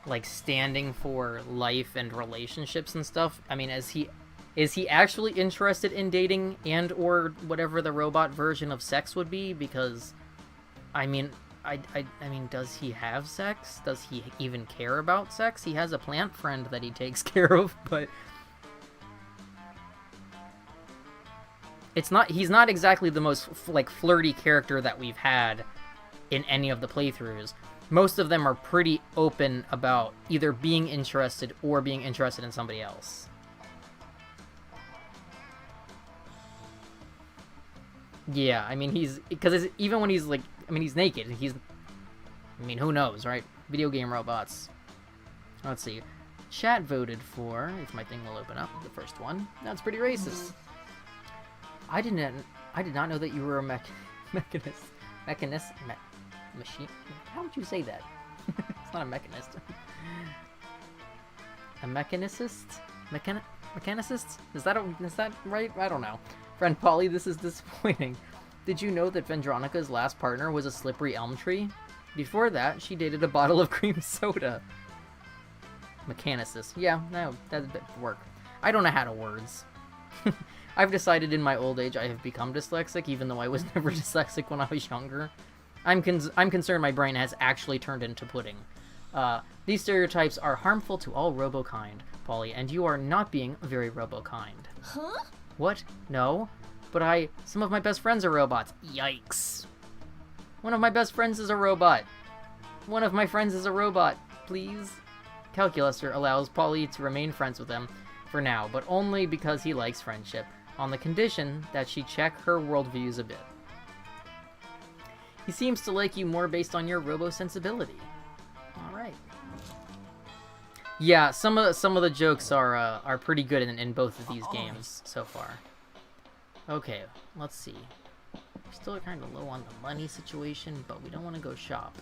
like standing for life and relationships and stuff. I mean, is he actually interested in dating and or whatever the robot version of sex would be? Because I mean, I mean, does he have sex? Does he even care about sex? He has a plant friend that he takes care of, but he's not exactly the most like flirty character that we've had in any of the playthroughs. Most of them are pretty open about either being interested or being interested in somebody else. Yeah, I mean, because even when he's like, I mean, he's naked. I mean, who knows, right? Video game robots. Let's see. Chat voted for, if my thing will open up, the first one. That's pretty racist. I did not know that you were a machine. How would you say that? It's not a mechanist. A mechanicist? Mechanicist? Is that right? I don't know. Friend Polly, this is disappointing. Did you know that Vendronica's last partner was a slippery elm tree? Before that, she dated a bottle of cream soda. Mechanicist. Yeah, no, that's a bit of work. I don't know how to words. I've decided in my old age I have become dyslexic, even though I was never dyslexic when I was younger. I'm concerned my brain has actually turned into pudding. These stereotypes are harmful to all robo-kind, Polly, and you are not being very robo-kind. Huh? What? No? But some of my best friends are robots. Yikes. One of my best friends is a robot. One of my friends is a robot, please. Calculuster allows Polly to remain friends with him for now, but only because he likes friendship, on the condition that she check her worldviews a bit. He seems to like you more based on your robo-sensibility. Alright. Yeah, some of the jokes are pretty good in both of these games so far. Okay, let's see. We're still kind of low on the money situation, but we don't want to go shop.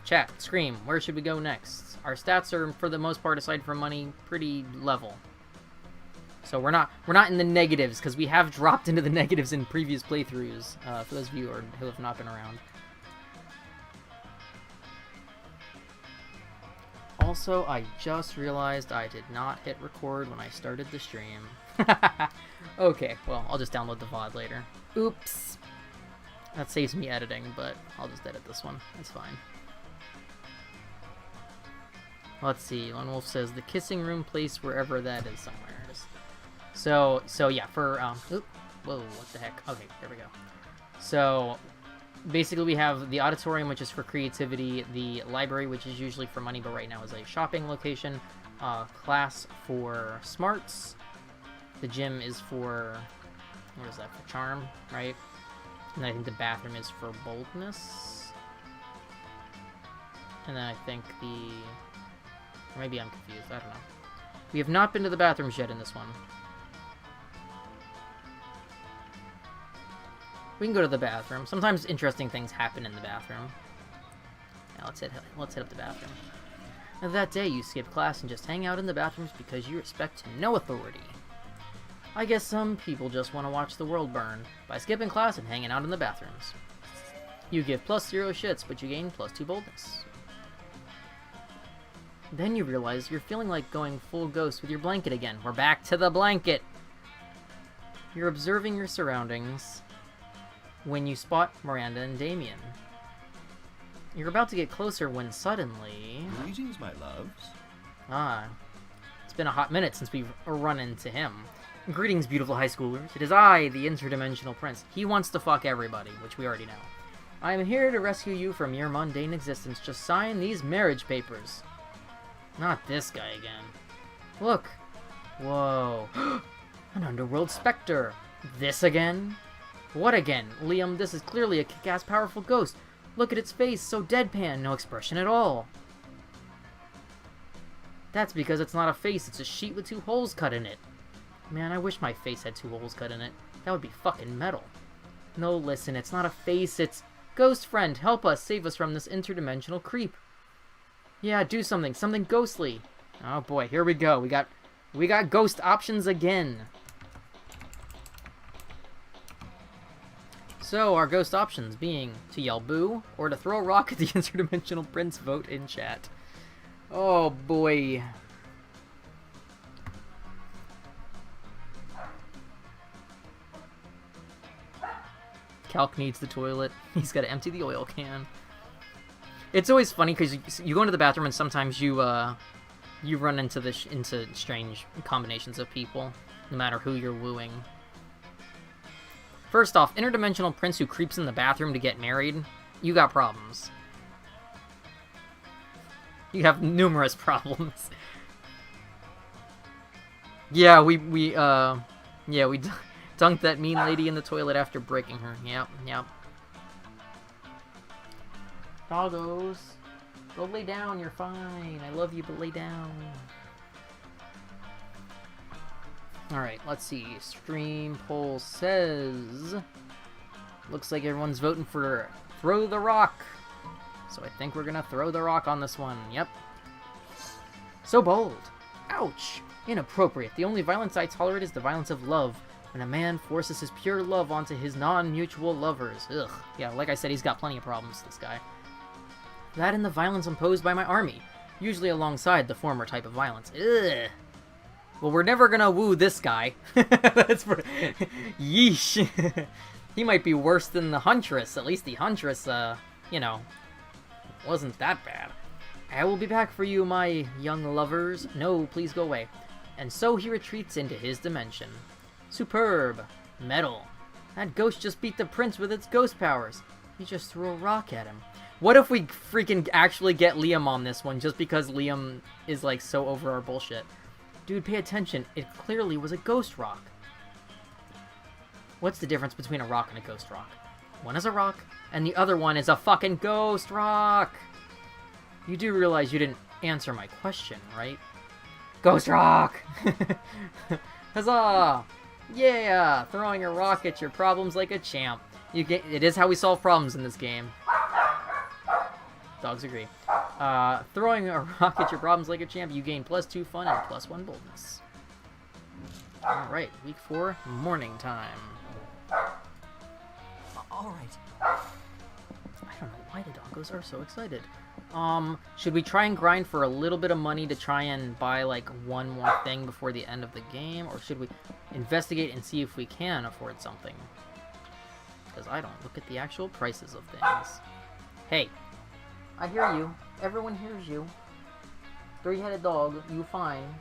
Chat, Scream, where should we go next? Our stats are, for the most part, aside from money, pretty level. So we're not in the negatives, because we have dropped into the negatives in previous playthroughs, for those of you who have not been around. Also, I just realized I did not hit record when I started the stream. Okay, well, I'll just download the VOD later. Oops. That saves me editing, but I'll just edit this one. It's fine. Let's see. Lone Wolf says the kissing room place wherever that is somewhere. So yeah, for whoa, what the heck? Okay, there we go. So basically we have the auditorium, which is for creativity, the library, which is usually for money, but right now is a shopping location, class for smarts, the gym is for, what is that, for charm, right? And then I think the bathroom is for boldness. And then I think or maybe I'm confused, I don't know. We have not been to the bathrooms yet in this one. We can go to the bathroom. Sometimes interesting things happen in the bathroom. Now let's hit up the bathroom. Now, that day you skip class and just hang out in the bathrooms because you respect no authority. I guess some people just want to watch the world burn by skipping class and hanging out in the bathrooms. You give +0 shits, but you gain +2 boldness. Then you realize you're feeling like going full ghost with your blanket again. We're back to the blanket! You're observing your surroundings when you spot Miranda and Damien. You're about to get closer when suddenly... Greetings, my loves. It's been a hot minute since we've run into him. Greetings, beautiful high schoolers. It is I, the interdimensional prince. He wants to fuck everybody, which we already know. I am here to rescue you from your mundane existence. Just sign these marriage papers. Not this guy again. Look. Whoa. An underworld specter. This again? What again? Liam, this is clearly a kick-ass powerful ghost. Look at its face, so deadpan, no expression at all. That's because it's not a face, it's a sheet with 2 holes cut in it. Man, I wish my face had 2 holes cut in it. That would be fucking metal. No, listen, it's not a face, it's... Ghost friend, help us, save us from this interdimensional creep. Yeah, do something ghostly. Oh boy, here we go. We got ghost options again. So, our ghost options being to yell boo, or to throw a rock at the interdimensional prince. Vote in chat. Oh boy. Calc needs the toilet. He's got to empty the oil can. It's always funny because you go into the bathroom and sometimes you run into strange combinations of people, no matter who you're wooing. First off, interdimensional prince who creeps in the bathroom to get married, you got problems. You have numerous problems. Yeah, we dunked that mean lady in the toilet after breaking her. Yep. Doggos, go lay down, you're fine. I love you, but lay down. Alright, let's see. Stream poll says... Looks like everyone's voting for throw the rock. So I think we're gonna throw the rock on this one. Yep. So bold. Ouch. Inappropriate. The only violence I tolerate is the violence of love. When a man forces his pure love onto his non-mutual lovers. Ugh. Yeah, like I said, he's got plenty of problems, this guy. That and the violence imposed by my army. Usually alongside the former type of violence. Ugh. Well, we're never gonna woo this guy. That's for... Yeesh. He might be worse than the Huntress. At least the Huntress, you know, wasn't that bad. I will be back for you, my young lovers. No, please go away. and so he retreats into his dimension. Superb. Metal. That ghost just beat the prince with its ghost powers. He just threw a rock at him. What if we freaking actually get Liam on this one just because Liam is like so over our bullshit? Dude, pay attention. It clearly was a ghost rock. What's the difference between a rock and a ghost rock? One is a rock, and the other one is a fucking ghost rock. You do realize you didn't answer my question, right? Ghost rock! Huzzah! Yeah! Throwing a rock at your problems like a champ. It is how we solve problems in this game. Dogs agree. Throwing a rock at your problems like a champ, you gain +2 fun and +1 boldness. Alright, week 4, morning time. Alright. I don't know why the doggos are so excited. Should we try and grind for a little bit of money to try and buy, like, one more thing before the end of the game? Or should we investigate and see if we can afford something? Because I don't look at the actual prices of things. Hey, I hear you. Everyone hears you. Three-headed dog, you fine.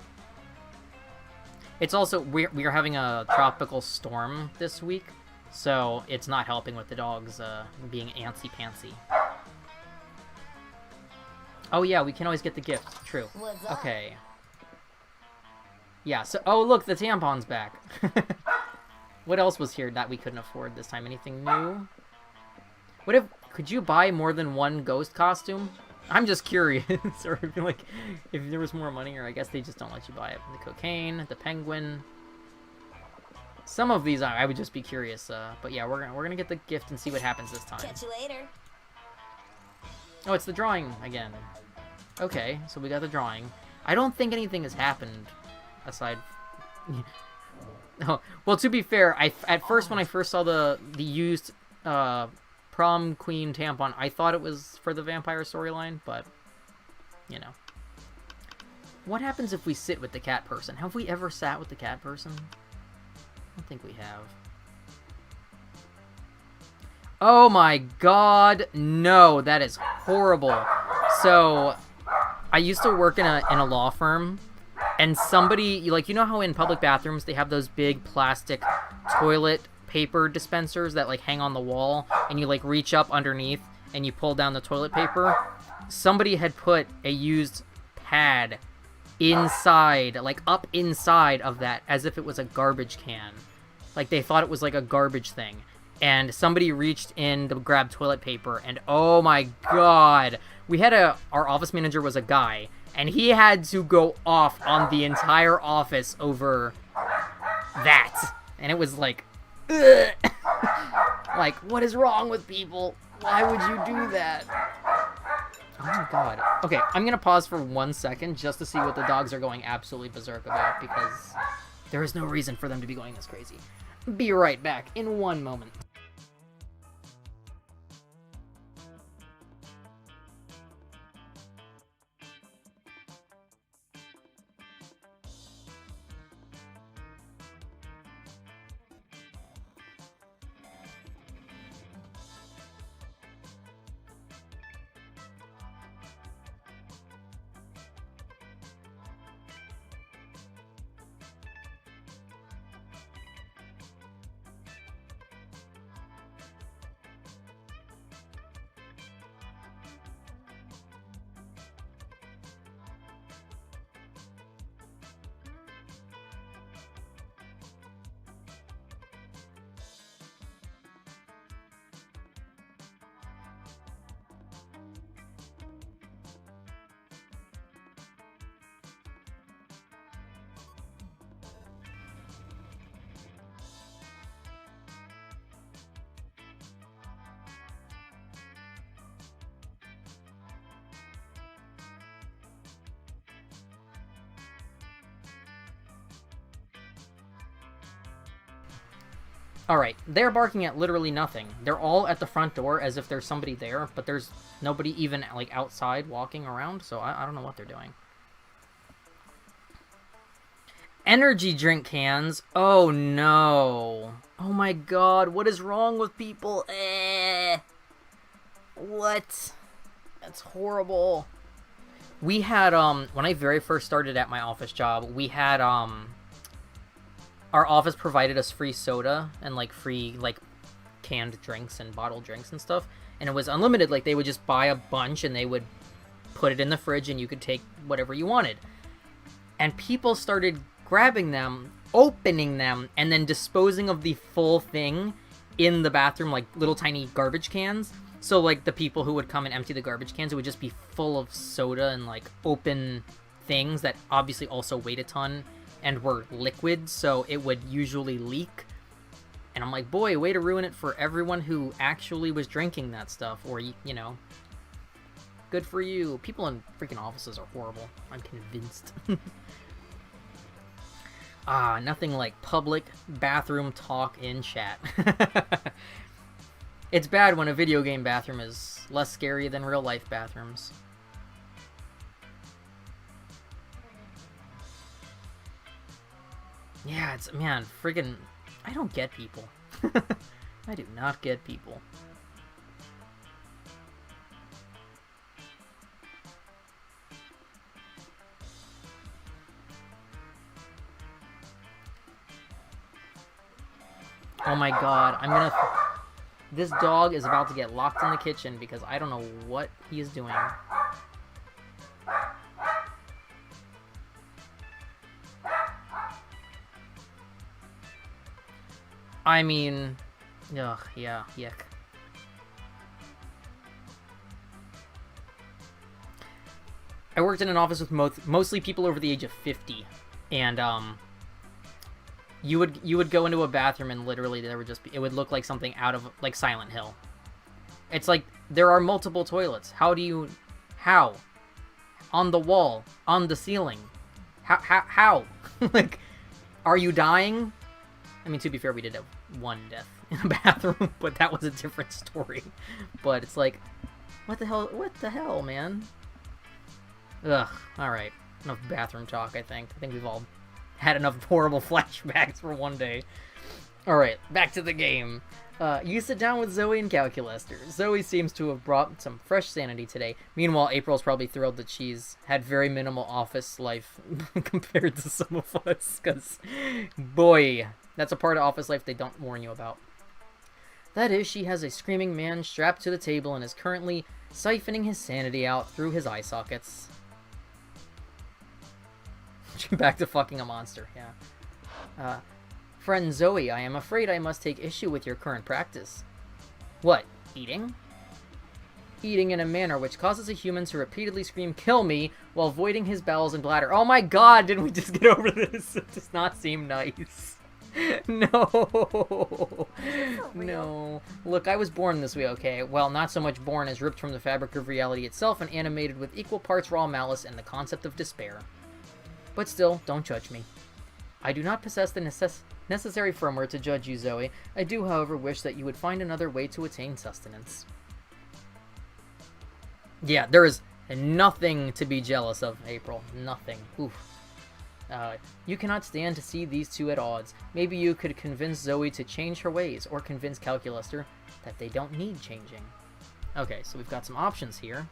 It's also, we are having a tropical storm this week, so it's not helping with the dogs being antsy-pantsy. Oh yeah, we can always get the gift. True. Okay. Yeah, so... Oh, look, the tampon's back. What else was here that we couldn't afford this time? Anything new? What if... Could you buy more than one ghost costume? I'm just curious. Or if, like, if there was more money, or I guess they just don't let you buy it. The cocaine, the penguin... Some of these I would just be curious. But yeah, we're gonna get the gift and see what happens this time. Catch you later. Oh, it's the drawing again. Okay, so we got the drawing. I don't think anything has happened aside. Oh, well, to be fair, at first when I first saw the used prom queen tampon, I thought it was for the vampire storyline, but you know. What happens if we sit with the cat person? Have we ever sat with the cat person? I don't think we have. Oh my god, no, that is horrible. So, I used to work in a law firm, and somebody, like, you know how in public bathrooms they have those big plastic toilet paper dispensers that, like, hang on the wall, and you, like, reach up underneath and you pull down the toilet paper? Somebody had put a used pad inside, like, up inside of that, as if it was a garbage can. Like, they thought it was, like, a garbage thing. And somebody reached in to grab toilet paper, and oh my god, we had our office manager was a guy, and he had to go off on the entire office over that. And it was like, ugh. Like, what is wrong with people? Why would you do that? Oh my god. Okay, I'm gonna pause for 1 second just to see what the dogs are going absolutely berserk about, because there is no reason for them to be going this crazy. Be right back in 1 moment. Alright, they're barking at literally nothing. They're all at the front door as if there's somebody there, but there's nobody even, like, outside walking around, so I don't know what they're doing. Energy drink cans? Oh no. Oh my god, what is wrong with people? What? That's horrible. We had, when I very first started at my office job, we had, our office provided us free soda and, like, free, like, canned drinks and bottled drinks and stuff. And it was unlimited. Like, they would just buy a bunch and they would put it in the fridge and you could take whatever you wanted. And people started grabbing them, opening them, and then disposing of the full thing in the bathroom, like, little tiny garbage cans. So, like, the people who would come and empty the garbage cans, it would just be full of soda and, like, open things that obviously also weighed a ton and were liquid, so it would usually leak. And I'm like, boy, way to ruin it for everyone who actually was drinking that stuff, or, you know, good for you. People in freaking offices are horrible. I'm convinced. Nothing like public bathroom talk in chat. It's bad when a video game bathroom is less scary than real life bathrooms. Yeah, it's, man, friggin', I don't get people. I do not get people. Oh my god, I'm gonna... This dog is about to get locked in the kitchen because I don't know what he is doing. I mean... Ugh, yeah, yuck. I worked in an office with mostly people over the age of 50, and, you would go into a bathroom and literally there would just be, it would look like something out of, like, Silent Hill. It's like, there are multiple toilets. How? On the wall. On the ceiling. How? Like, are you dying? I mean, to be fair, we did have one death in a bathroom, but that was a different story. But it's like, what the hell, man? Ugh, alright. Enough bathroom talk, I think. I think we've all had enough horrible flashbacks for one day. Alright, back to the game. You sit down with Zoe and Calculester. Zoe seems to have brought some fresh sanity today. Meanwhile, April's probably thrilled that she's had very minimal office life compared to some of us, because, boy, that's a part of office life they don't warn you about. That is, she has a screaming man strapped to the table and is currently siphoning his sanity out through his eye sockets. Back to fucking a monster, yeah. Friend Zoe, I am afraid I must take issue with your current practice. What, eating? Eating in a manner which causes a human to repeatedly scream, "Kill me," while voiding his bowels and bladder. Oh my god, didn't we just get over this? It does not seem nice. No. No. Look, I was born this way, okay? Well, not so much born as ripped from the fabric of reality itself and animated with equal parts raw malice and the concept of despair. But still, don't judge me. I do not possess the necessary firmware to judge you, Zoe. I do, however, wish that you would find another way to attain sustenance. Yeah, there is nothing to be jealous of, April. Nothing. Oof. You cannot stand to see these two at odds. Maybe you could convince Zoe to change her ways, or convince Calculester that they don't need changing. Okay, so we've got some options here.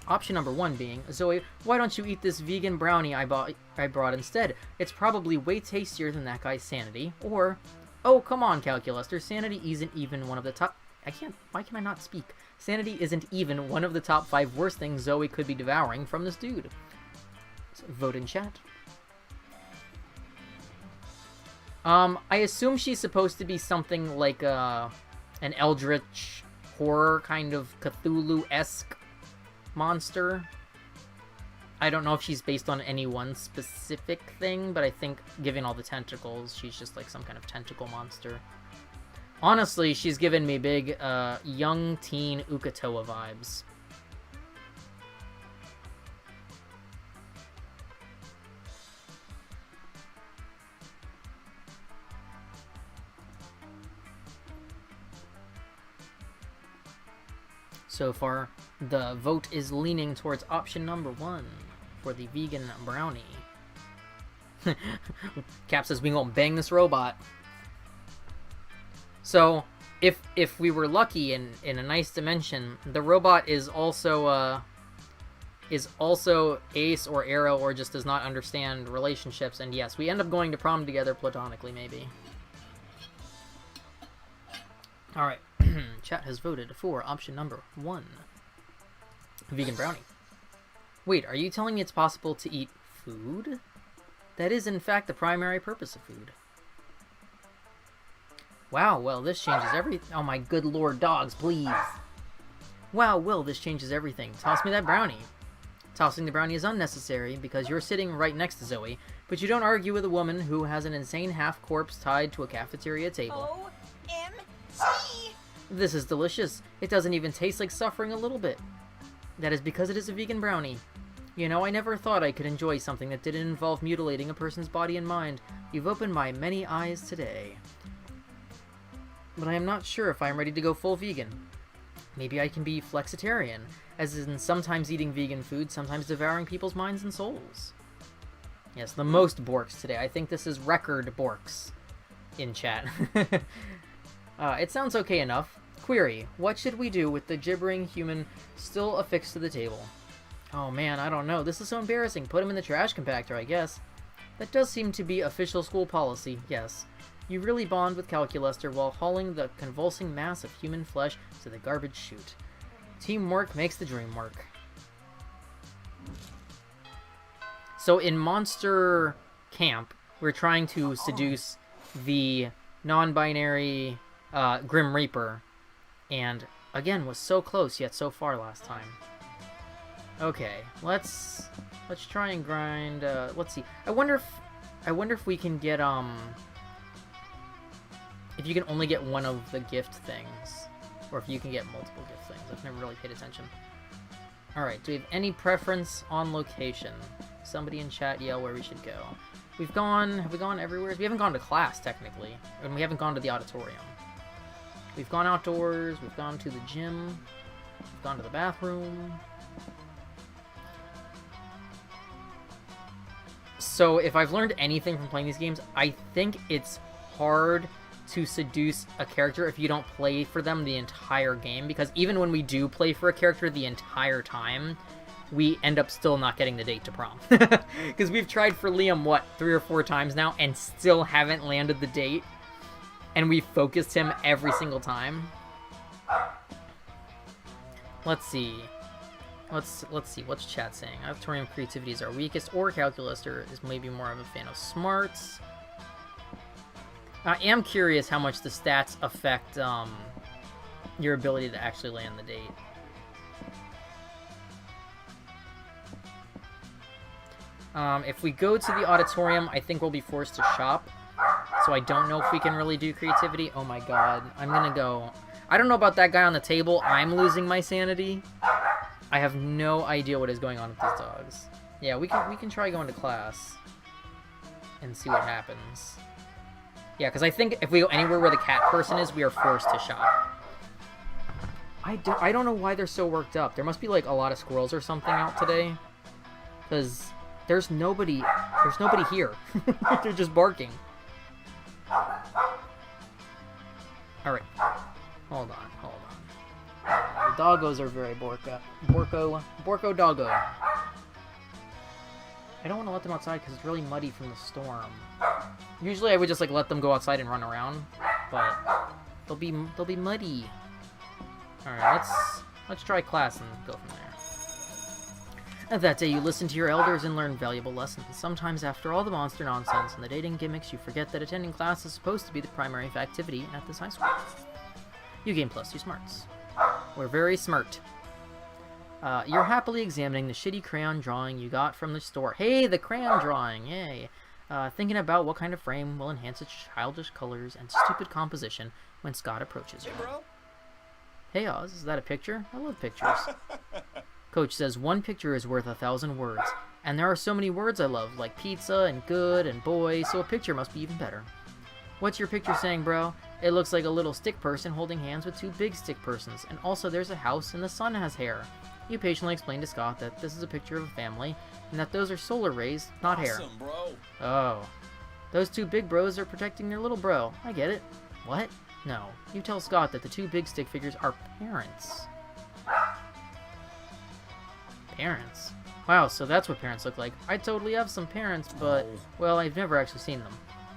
Option number one being, Zoe, why don't you eat this vegan brownie I brought instead? It's probably way tastier than that guy's sanity. Or, oh, come on, Calculester, sanity isn't even one of the top... why can I not speak? Sanity isn't even one of the top 5 worst things Zoe could be devouring from this dude. So, vote in chat. I assume she's supposed to be something like, an eldritch horror kind of Cthulhu-esque monster. I don't know if she's based on any one specific thing, but I think, given all the tentacles, she's just like some kind of tentacle monster. Honestly, she's given me big, young teen Ukatoa vibes. So far, the vote is leaning towards option number 1 for the vegan brownie. Cap says we gonna bang this robot. So, if we were lucky in a nice dimension, the robot is also ace or arrow or just does not understand relationships, and yes, we end up going to prom together platonically, maybe. Alright, chat has voted for option number 1. Vegan brownie. Wait, are you telling me it's possible to eat food? That is, in fact, the primary purpose of food. Wow, well, this changes everything. Oh my good lord, dogs, please. Wow, well, this changes everything. Toss me that brownie. Tossing the brownie is unnecessary because you're sitting right next to Zoe, but you don't argue with a woman who has an insane half-corpse tied to a cafeteria table. OMG! This is delicious. It doesn't even taste like suffering a little bit. That is because it is a vegan brownie. You know, I never thought I could enjoy something that didn't involve mutilating a person's body and mind. You've opened my many eyes today. But I am not sure if I am ready to go full vegan. Maybe I can be flexitarian, as in sometimes eating vegan food, sometimes devouring people's minds and souls. Yes, the most borks today. I think this is record borks in chat. It sounds okay enough. Query, what should we do with the gibbering human still affixed to the table? Oh man, I don't know. This is so embarrassing. Put him in the trash compactor, I guess. That does seem to be official school policy, yes. You really bond with Calculester while hauling the convulsing mass of human flesh to the garbage chute. Teamwork makes the dream work. So in Monster Camp, we're trying to seduce the non-binary Grim Reaper, and again was so close yet so far last time. Okay, let's try and grind. Let's see. I wonder if we can get if you can only get one of the gift things, or if you can get multiple gift things. I've never really paid attention. All right, do we have any preference on location? Somebody in chat yell where we should go. Have we gone everywhere? We haven't gone to class technically, and we haven't gone to the auditorium. We've gone outdoors, we've gone to the gym, we've gone to the bathroom. So if I've learned anything from playing these games, I think it's hard to seduce a character if you don't play for them the entire game, because even when we do play for a character the entire time, we end up still not getting the date to prom. Because we've tried for Liam, what, 3 or 4 times now, and still haven't landed the date. And we focused him every single time. Let's see. Let's see. What's chat saying? Auditorium creativity is our weakest, or Calculester is maybe more of a fan of smarts. I am curious how much the stats affect your ability to actually land the date. If we go to the auditorium, I think we'll be forced to shop. So I don't know if we can really do creativity. Oh my god. I'm gonna go... I don't know about that guy on the table. I'm losing my sanity. I have no idea what is going on with these dogs. Yeah, we can try going to class and see what happens. Yeah, because I think if we go anywhere where the cat person is, we are forced to shop. I don't know why they're so worked up. There must be like a lot of squirrels or something out today. Because there's nobody here. They're just barking. Alright. Hold on. The doggos are very Borko doggo. I don't want to let them outside because it's really muddy from the storm. Usually I would just like let them go outside and run around, but they'll be muddy. Alright, let's try class and go from there. And that day you listen to your elders and learn valuable lessons. Sometimes after all the monster nonsense and the dating gimmicks, you forget that attending class is supposed to be the primary activity at this high school. You gain +2 smarts. We're very smart. You're happily examining the shitty crayon drawing you got from the store. Hey, the crayon drawing, yay! Thinking about what kind of frame will enhance its childish colors and stupid composition when Scott approaches you. Hey, bro. Hey, Oz, is that a picture? I love pictures. Coach says 1 picture is worth 1,000 words, and there are so many words I love, like pizza and good and boy, so a picture must be even better. What's your picture saying, bro? It looks like a little stick person holding hands with 2 big stick persons, and also there's a house and the sun has hair. You patiently explain to Scott that this is a picture of a family, and that those are solar rays, not hair. Awesome, bro. Oh. Those 2 big bros are protecting their little bro. I get it. What? No, you tell Scott that the two big stick figures are parents. Parents? Wow, so that's what parents look like. I totally have some parents, but, well, I've never actually seen them.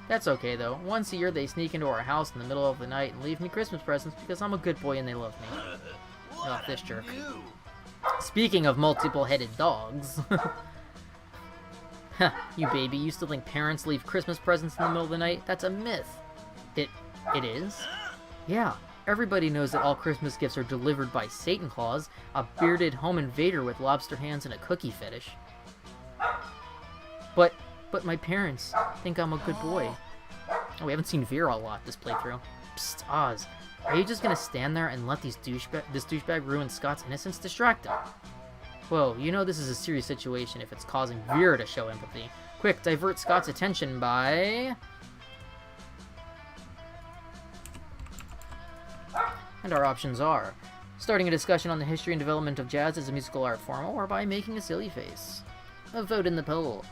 That's okay, though. Once a year, they sneak into our house in the middle of the night and leave me Christmas presents because I'm a good boy and they love me. Oh, this jerk. Speaking of multiple-headed dogs. You baby, you still think parents leave Christmas presents in the middle of the night? That's a myth. It is? Yeah. Everybody knows that all Christmas gifts are delivered by Satan Claus, a bearded home invader with lobster hands and a cookie fetish. But my parents think I'm a good boy. Oh, we haven't seen Vera a lot this playthrough. Psst, Oz. Are you just gonna stand there and let this douchebag ruin Scott's innocence? Distract him. Whoa, you know this is a serious situation if it's causing Vera to show empathy. Quick, divert Scott's attention by... And our options are starting a discussion on the history and development of jazz as a musical art form, or by making a silly face. A vote in the poll.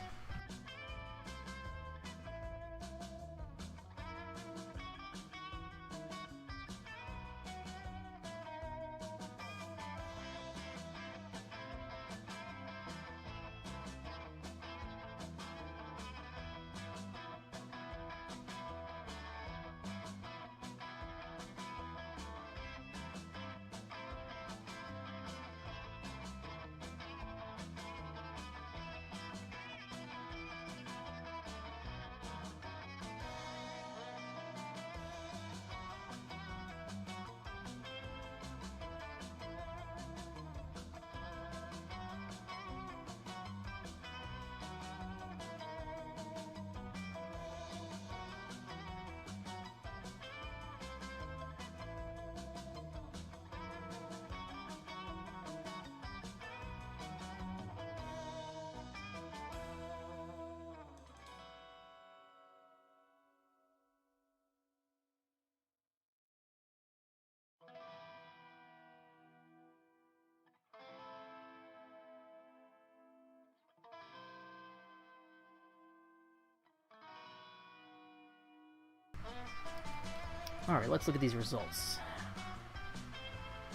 Alright, let's look at these results.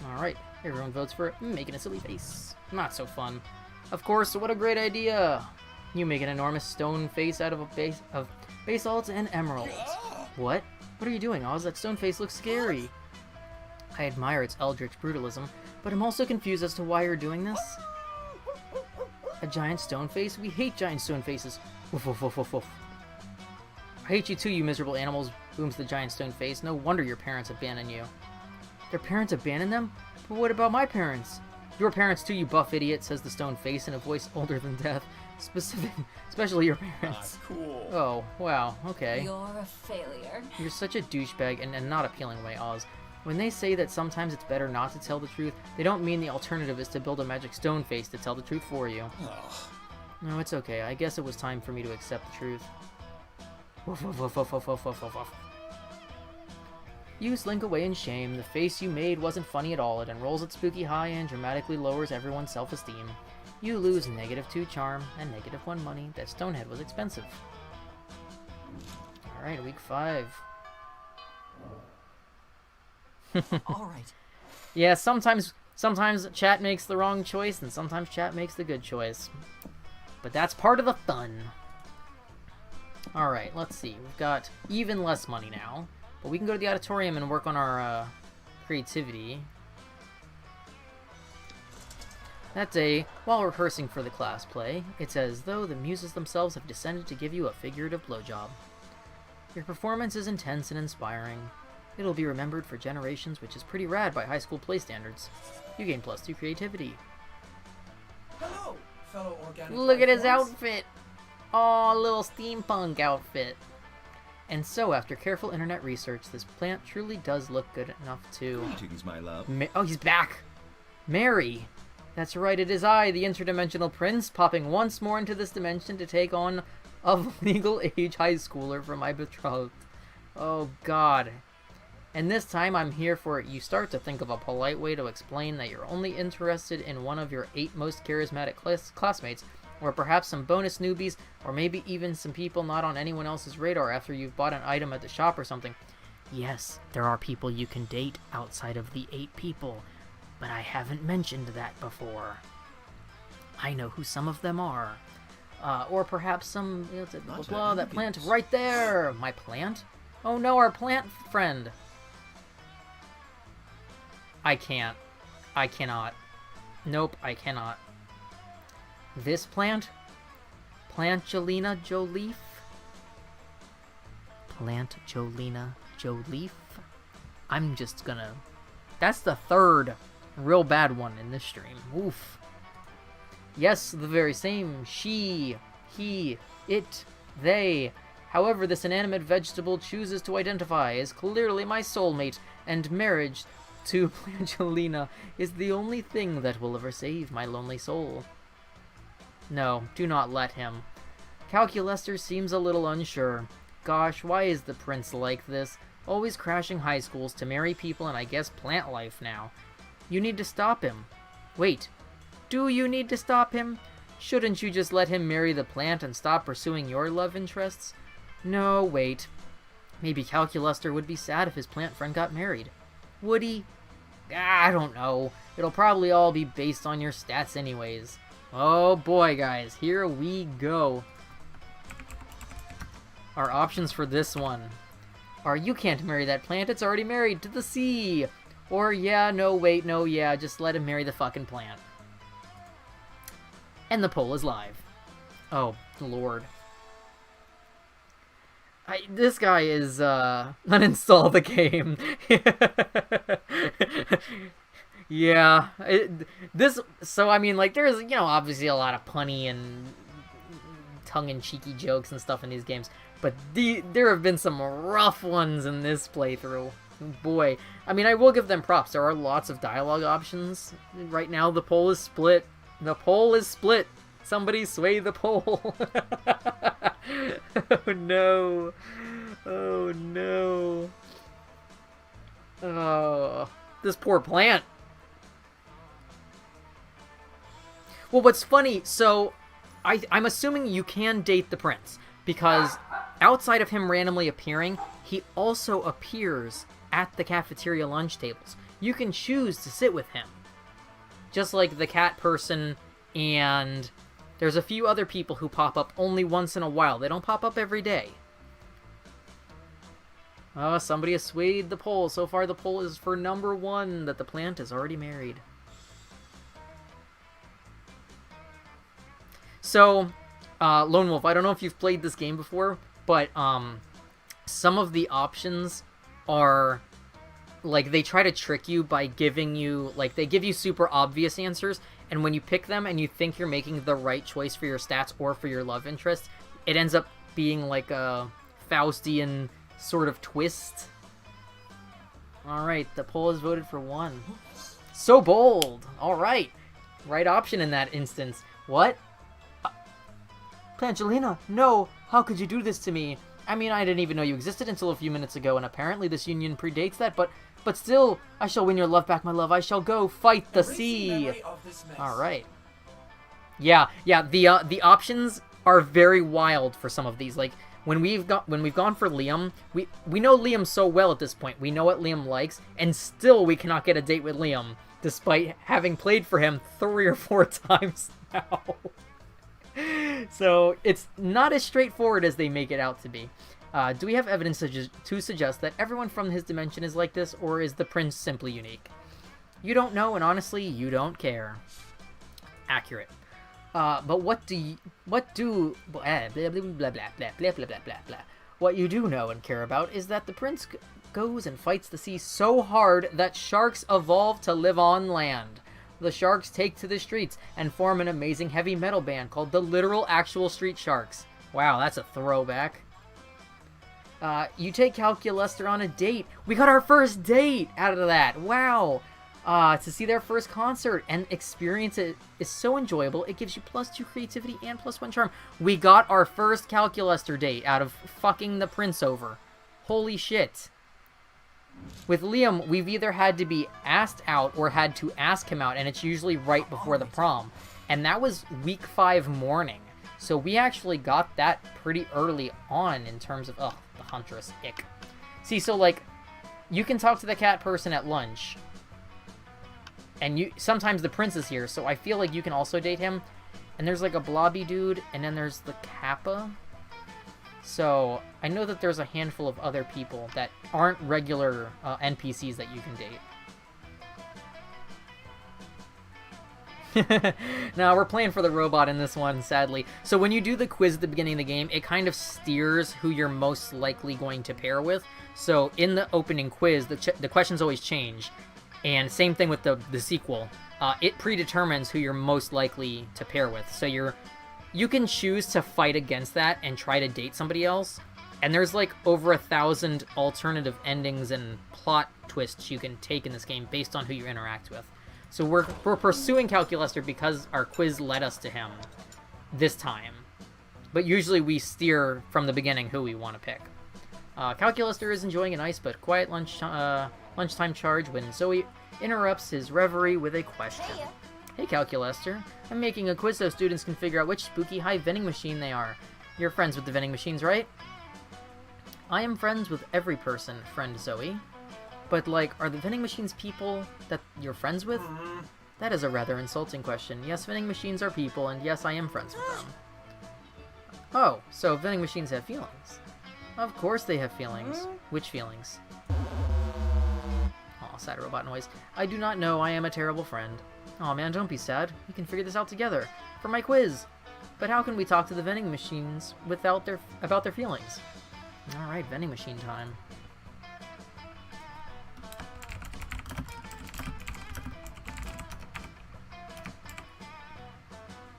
Alright, everyone votes for making a silly face. Not so fun. Of course, what a great idea! You make an enormous stone face out of a base of basalts and emeralds. What? What are you doing, Oz? That stone face looks scary. I admire its eldritch brutalism, but I'm also confused as to why you're doing this. A giant stone face? We hate giant stone faces. Woof woof woof woof woof. I hate you too, you miserable animals, booms the giant stone face. No wonder your parents abandoned you. Their parents abandoned them? But what about my parents? Your parents too, you buff idiot, says the stone face in a voice older than death. Especially your parents. Cool. Oh, wow, okay. You're a failure. You're such a douchebag in a not appealing way, Oz. When they say that sometimes it's better not to tell the truth, they don't mean the alternative is to build a magic stone face to tell the truth for you. No, it's okay. I guess it was time for me to accept the truth. Woof, woof, woof, woof, woof, woof, woof, woof, woof. You slink away in shame. The face you made wasn't funny at all. It unrolls at spooky high and dramatically lowers everyone's self-esteem. You lose -2 charm and -1 money. That stonehead was expensive. Alright, week 5. Alright. Yeah, sometimes chat makes the wrong choice, and sometimes chat makes the good choice. But that's part of the fun. Alright, let's see. We've got even less money now. But we can go to the auditorium and work on our creativity. That day, while rehearsing for the class play, it's as though the muses themselves have descended to give you a figurative blowjob. Your performance is intense and inspiring. It'll be remembered for generations, which is pretty rad by high school play standards. You gain +2 creativity. Hello, fellow organic Look at his life forms. outfit! Aw, little steampunk outfit. And so, after careful internet research, this plant truly does look good enough to... Greetings, my love. Oh, he's back! Mary! That's right, it is I, the interdimensional prince, popping once more into this dimension to take on a legal-age high schooler for my betrothed. Oh, God. And this time I'm here for it. You start to think of a polite way to explain that you're only interested in one of your 8 most charismatic classmates, or perhaps some bonus newbies, or maybe even some people not on anyone else's radar after you've bought an item at the shop or something. Yes, there are people you can date outside of the 8 people, but I haven't mentioned that before. I know who some of them are. Or perhaps some, blah, blah, that plant right there! My plant? Oh no, our plant friend! I can't. I cannot. Nope, I cannot. This plant? Plantulina Joleaf? Plantulina Joleaf? I'm just gonna... That's the 3rd real bad one in this stream. Oof. Yes, the very same. She, he, it, they. However, this inanimate vegetable chooses to identify is clearly my soulmate, and marriage to Plantulina is the only thing that will ever save my lonely soul. No, do not let him. Calculester seems a little unsure. Gosh, why is the prince like this? Always crashing high schools to marry people and I guess plant life now. You need to stop him. Wait, do you need to stop him? Shouldn't you just let him marry the plant and stop pursuing your love interests? No, wait. Maybe Calculester would be sad if his plant friend got married. Would he? I don't know. It'll probably all be based on your stats anyways. Oh boy, guys. Here we go. Our options for this one are you can't marry that plant, it's already married to the sea. Or yeah, no, wait, no, yeah, just let him marry the fucking plant. And the poll is live. Oh, Lord. This guy is, uninstall the game. Yeah. So, I mean, like, there's, obviously a lot of punny and tongue-in-cheeky jokes and stuff in these games. But there have been some rough ones in this playthrough. Boy. I mean, I will give them props. There are lots of dialogue options. Right now, the poll is split. The poll is split. Somebody sway the poll. Oh, no. Oh, no. Oh, this poor plant. Well, what's funny, so I'm assuming you can date the prince, because outside of him randomly appearing, he also appears at the cafeteria lunch tables. You can choose to sit with him. Just like the cat person, and there's a few other people who pop up only once in a while. They don't pop up every day. Oh, somebody has swayed the poll. So far the poll is for number 1, that the plant is already married. So, Lone Wolf, I don't know if you've played this game before, but some of the options are, like, they try to trick you by giving you, like, they give you super obvious answers, and when you pick them and you think you're making the right choice for your stats or for your love interest, it ends up being like a Faustian sort of twist. Alright, the poll has voted for 1. So bold! Alright. Right option in that instance. What? Plantulina, no! How could you do this to me? I mean, I didn't even know you existed until a few minutes ago, and apparently this union predates that, but still, I shall win your love back, my love. I shall go fight the sea. Alright. Yeah, the options are very wild for some of these. Like, when we've gone for Liam, we know Liam so well at this point. We know what Liam likes, and still we cannot get a date with Liam, despite having played for him 3 or 4 times now. So, it's not as straightforward as they make it out to be. Do we have evidence to suggest that everyone from his dimension is like this, or is the prince simply unique? You don't know, and honestly, you don't care. Accurate. But what you do know and care about is that the prince goes and fights the sea so hard that sharks evolve to live on land. The sharks take to the streets and form an amazing heavy metal band called the Literal Actual Street Sharks. Wow, that's a throwback. You take Calculester on a date. We got our first date out of that. Wow. To see their first concert and experience it is so enjoyable. It gives you +2 creativity and +1 charm. We got our first Calculester date out of fucking the prince over. Holy shit. With Liam, we've either had to be asked out or had to ask him out, and it's usually right before the prom. And that was week 5 morning. So we actually got that pretty early on in terms of, the Huntress, ick. See, so, like, you can talk to the cat person at lunch. And sometimes the prince is here, so I feel like you can also date him. And there's like a blobby dude, and then there's the Kappa. So I know that there's a handful of other people that aren't regular NPCs that you can date. Now, we're playing for the robot in this one, sadly. So when you do the quiz at the beginning of the game, it kind of steers who you're most likely going to pair with. So in the opening quiz, the questions always change. And same thing with the sequel. It predetermines who you're most likely to pair with. So you can choose to fight against that and try to date somebody else. And there's like over 1,000 alternative endings and plot twists you can take in this game based on who you interact with. So we're pursuing Calculester because our quiz led us to him this time. But usually we steer from the beginning who we want to pick. Calculester is enjoying a nice but quiet lunchtime charge when Zoe interrupts his reverie with a question. Hey Calculester, I'm making a quiz so students can figure out which spooky high vending machine they are. You're friends with the vending machines, right? I am friends with every person, friend Zoe. But, like, are the vending machines people that you're friends with? That is a rather insulting question. Yes, vending machines are people, and yes, I am friends with them. Oh, so vending machines have feelings. Of course they have feelings. Which feelings? Aw, sad robot noise. I do not know, I am a terrible friend. Aw man, don't be sad. We can figure this out together. For my quiz! But how can we talk to the vending machines about their feelings? Alright, vending machine time.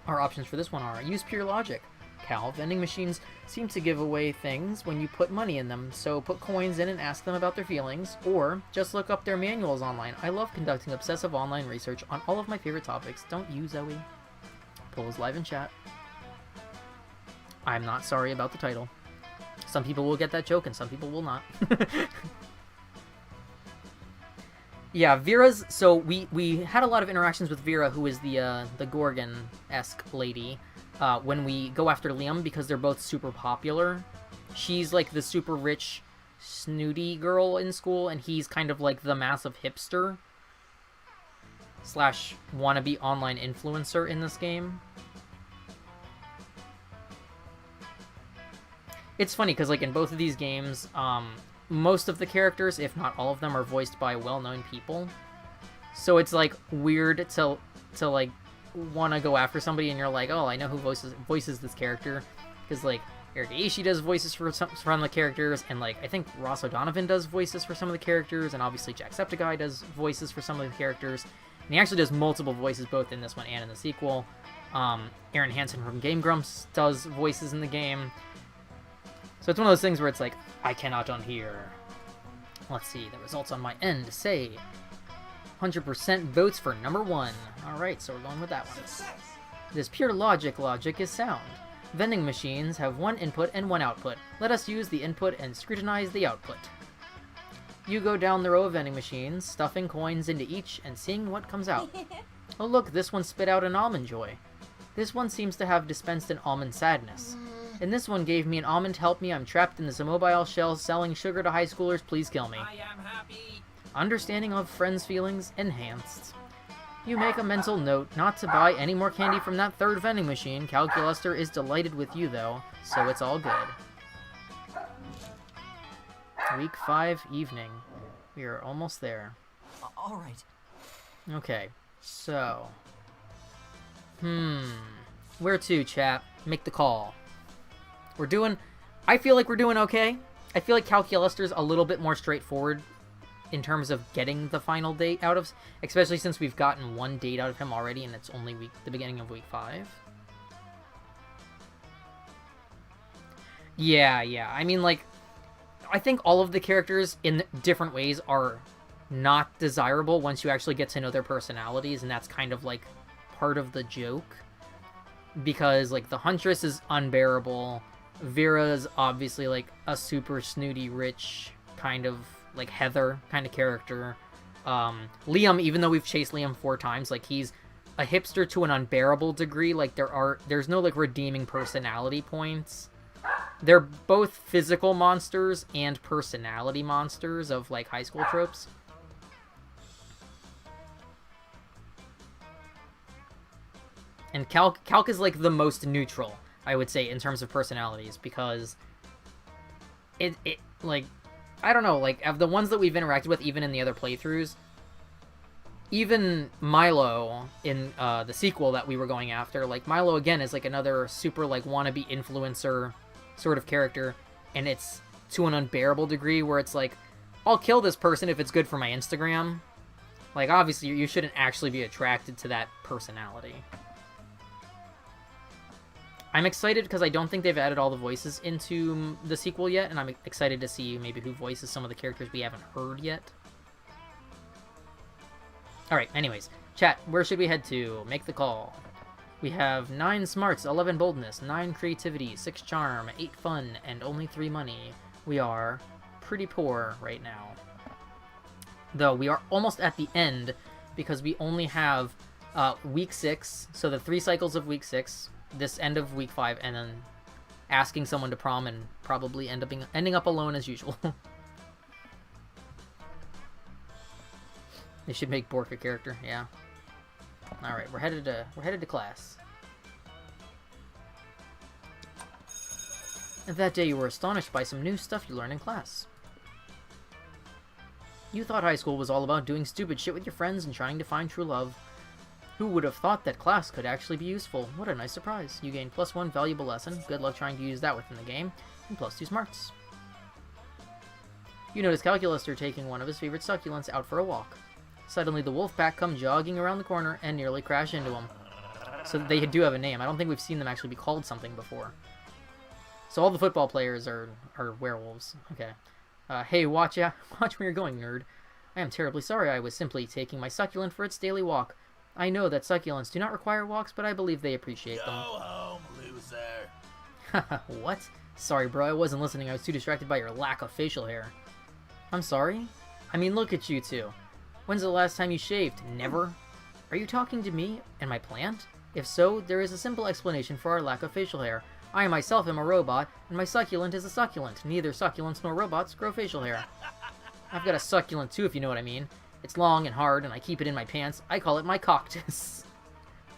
Our options for this one are, use pure logic. Cal, vending machines seem to give away things when you put money in them, so put coins in and ask them about their feelings, or just look up their manuals online. I love conducting obsessive online research on all of my favorite topics. Don't you, Zoe? Poll is live in chat. I'm not sorry about the title. Some people will get that joke and some people will not. Yeah, Vera's... So, we had a lot of interactions with Vera, who is the Gorgon-esque lady, when we go after Liam, because they're both super popular. She's, like, the super rich, snooty girl in school, and he's kind of, like, the massive hipster / wannabe online influencer in this game. It's funny, because, like, in both of these games, most of the characters, if not all of them, are voiced by well-known people. So it's, like, weird to like, want to go after somebody and you're like, oh, I know who voices this character. Because, like, Eric Aishi does voices for some of the characters, and, like, I think Ross O'Donovan does voices for some of the characters, and obviously Jacksepticeye does voices for some of the characters. And he actually does multiple voices both in this one and in the sequel. Aaron Hansen from Game Grumps does voices in the game. So it's one of those things where it's like, I cannot unhear. Let's see, the results on my end say 100% votes for number 1. Alright, so we're going with that one. Success. This pure logic is sound. Vending machines have one input and one output. Let us use the input and scrutinize the output. You go down the row of vending machines, stuffing coins into each and seeing what comes out. Oh look, this one spit out an almond joy. This one seems to have dispensed an almond sadness. And this one gave me an almond help me. I'm trapped in this immobile shell selling sugar to high schoolers. Please kill me. I am happy. Understanding of friends' feelings enhanced. You make a mental note not to buy any more candy from that third vending machine. Calculester is delighted with you, though, so it's all good. Week 5 evening. We are almost there. All right. Okay, so... Where to, chat? Make the call. I feel like we're doing okay. I feel like Calculester's a little bit more straightforward in terms of getting the final date out of... Especially since we've gotten one date out of him already, and it's only the beginning of week 5. Yeah. I mean, like... I think all of the characters in different ways are not desirable once you actually get to know their personalities, and that's kind of, like, part of the joke. Because, like, the Huntress is unbearable... Vera's obviously, like, a super snooty, rich, kind of, like, Heather kind of character. Liam, even though we've chased Liam 4 times, like, he's a hipster to an unbearable degree. Like, there's no, like, redeeming personality points. they're both physical monsters and personality monsters of, like, high school tropes. And Calc is, like, the most neutral, I would say, in terms of personalities, because it like, I don't know, like, of the ones that we've interacted with, even in the other playthroughs, even Milo in the sequel that we were going after, like, Milo, again, is, like, another super, like, wannabe influencer sort of character, and it's to an unbearable degree where it's like, I'll kill this person if it's good for my Instagram. Like, obviously, you shouldn't actually be attracted to that personality. I'm excited because I don't think they've added all the voices into the sequel yet, and I'm excited to see maybe who voices some of the characters we haven't heard yet. Alright, anyways. Chat, where should we head to? Make the call. We have 9 smarts, 11 boldness, 9 creativity, 6 charm, 8 fun, and only 3 money. We are pretty poor right now. Though, we are almost at the end, because we only have week 6, so the 3 cycles of week 6, this end of week 5, and then asking someone to prom and probably ending up alone as usual. They should make Bork a character, yeah. All right, we're headed to class. And that day you were astonished by some new stuff you learned in class. You thought high school was all about doing stupid shit with your friends and trying to find true love. Who would have thought that class could actually be useful? What a nice surprise. You gained +1 valuable lesson. Good luck trying to use that within the game. And +2 smarts. You notice Calculaster taking one of his favorite succulents out for a walk. Suddenly the wolf pack come jogging around the corner and nearly crash into him. So they do have a name. I don't think we've seen them actually be called something before. So all the football players are werewolves. Okay. Hey, watch where you're going, nerd. I am terribly sorry. I was simply taking my succulent for its daily walk. I know that succulents do not require walks, but I believe they appreciate them. Go home, loser. Haha, what? Sorry, bro, I wasn't listening. I was too distracted by your lack of facial hair. I'm sorry? I mean, look at you two. When's the last time you shaved? Never? Are you talking to me and my plant? If so, there is a simple explanation for our lack of facial hair. I myself am a robot, and my succulent is a succulent. Neither succulents nor robots grow facial hair. I've got a succulent too, if you know what I mean. It's long and hard, and I keep it in my pants. I call it my cactus.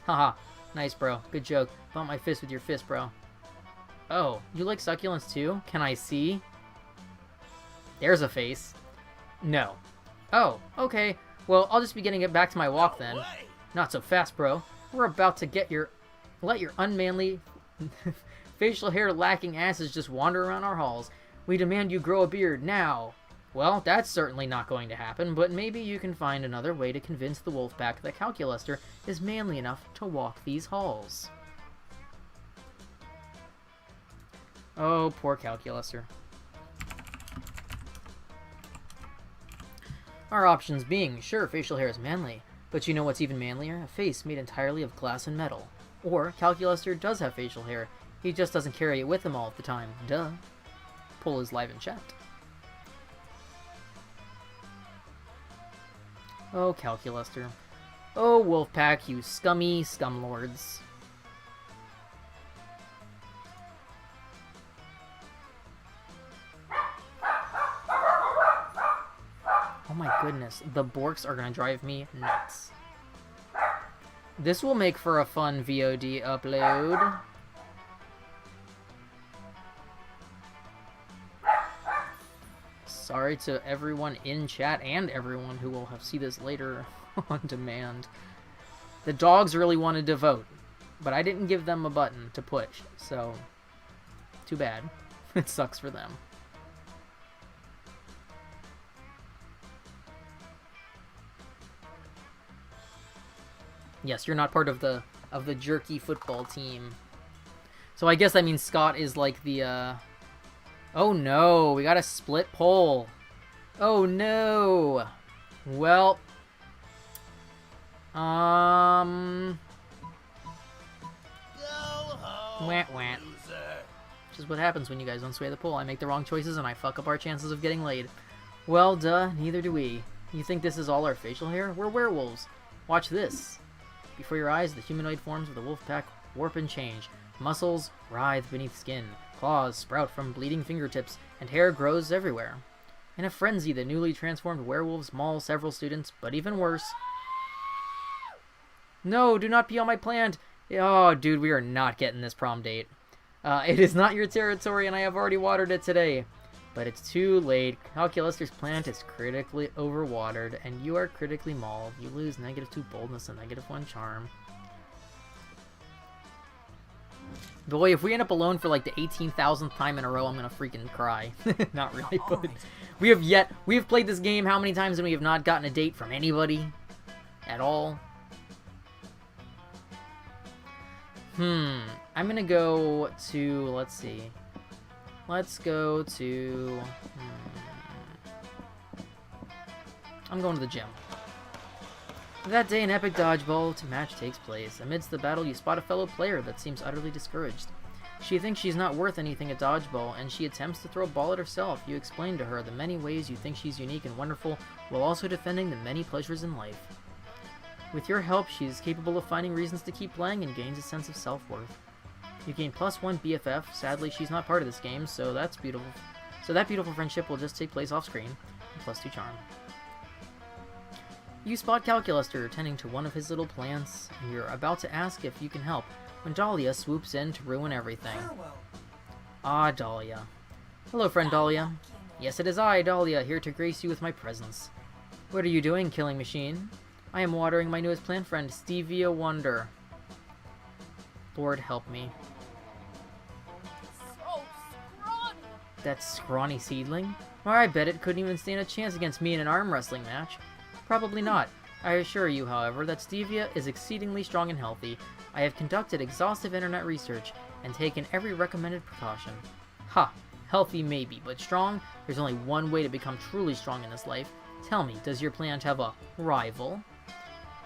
Haha. Nice, bro. Good joke. Bump my fist with your fist, bro. Oh, you like succulents too? Can I see? There's a face. No. Oh, okay. Well, I'll just be getting it back to my walk then. Not so fast, bro. We're about to let your unmanly, facial hair lacking asses just wander around our halls. We demand you grow a beard now. Well, that's certainly not going to happen, but maybe you can find another way to convince the Wolfpack that Calculaster is manly enough to walk these halls. Oh, poor Calculaster. Our options being, sure, facial hair is manly, but you know what's even manlier? A face made entirely of glass and metal. Or, Calculaster does have facial hair, he just doesn't carry it with him all of the time. Duh. Poll is live in chat. Oh, Calculaster. Oh, Wolfpack, you scummy scumlords. Oh my goodness, the Borks are gonna drive me nuts. This will make for a fun VOD upload. Sorry to everyone in chat and everyone who will see this later on demand. The dogs really wanted to vote, but I didn't give them a button to push, so too bad. It sucks for them. Yes, you're not part of the jerky football team. So I guess that means Scott is like the Oh no, we got a split poll. Oh no. Well, Go home, wah, wah. loser. Which is what happens when you guys don't sway the poll. I make the wrong choices and I fuck up our chances of getting laid. Well, duh, neither do we. You think this is all our facial hair? We're werewolves. Watch this. Before your eyes, the humanoid forms of the wolf pack warp and change. Muscles writhe beneath skin. claws sprout from bleeding fingertips, and hair grows everywhere. In a frenzy, the newly transformed werewolves maul several students, but even worse... No, do not pee on my plant! Oh, dude, we are not getting this prom date. It is not your territory, and I have already watered it today. But it's too late. Calculuster's plant is critically overwatered, and you are critically mauled. You lose -2 boldness and -1 charm. Boy, if we end up alone for like the 18,000th time in a row, I'm gonna freaking cry. Not really, but we have played this game how many times and we have not gotten a date from anybody at all. I'm gonna go to, let's see. Let's go to... I'm going to the gym. That day, an epic dodgeball match takes place. Amidst the battle, you spot a fellow player that seems utterly discouraged. She thinks she's not worth anything at dodgeball, and she attempts to throw a ball at herself. You explain to her the many ways you think she's unique and wonderful, while also defending the many pleasures in life. With your help, she is capable of finding reasons to keep playing and gains a sense of self-worth. You gain +1 BFF. Sadly, she's not part of this game, so that's beautiful. So that beautiful friendship will just take place off-screen, and +2 charm. You spot Calculuster tending to one of his little plants, and you're about to ask if you can help, when Dahlia swoops in to ruin everything. Farewell. Ah, Dahlia. Hello, friend Dahlia. Yes, it is I, Dahlia, here to grace you with my presence. What are you doing, Killing Machine? I am watering my newest plant friend, Stevia Wonder. Lord, help me. So scrawny. That scrawny seedling? Or I bet it couldn't even stand a chance against me in an arm wrestling match. Probably not. I assure you, however, that Stevia is exceedingly strong and healthy. I have conducted exhaustive internet research and taken every recommended precaution. Ha! Healthy maybe, but strong? There's only one way to become truly strong in this life. Tell me, does your plant have a rival?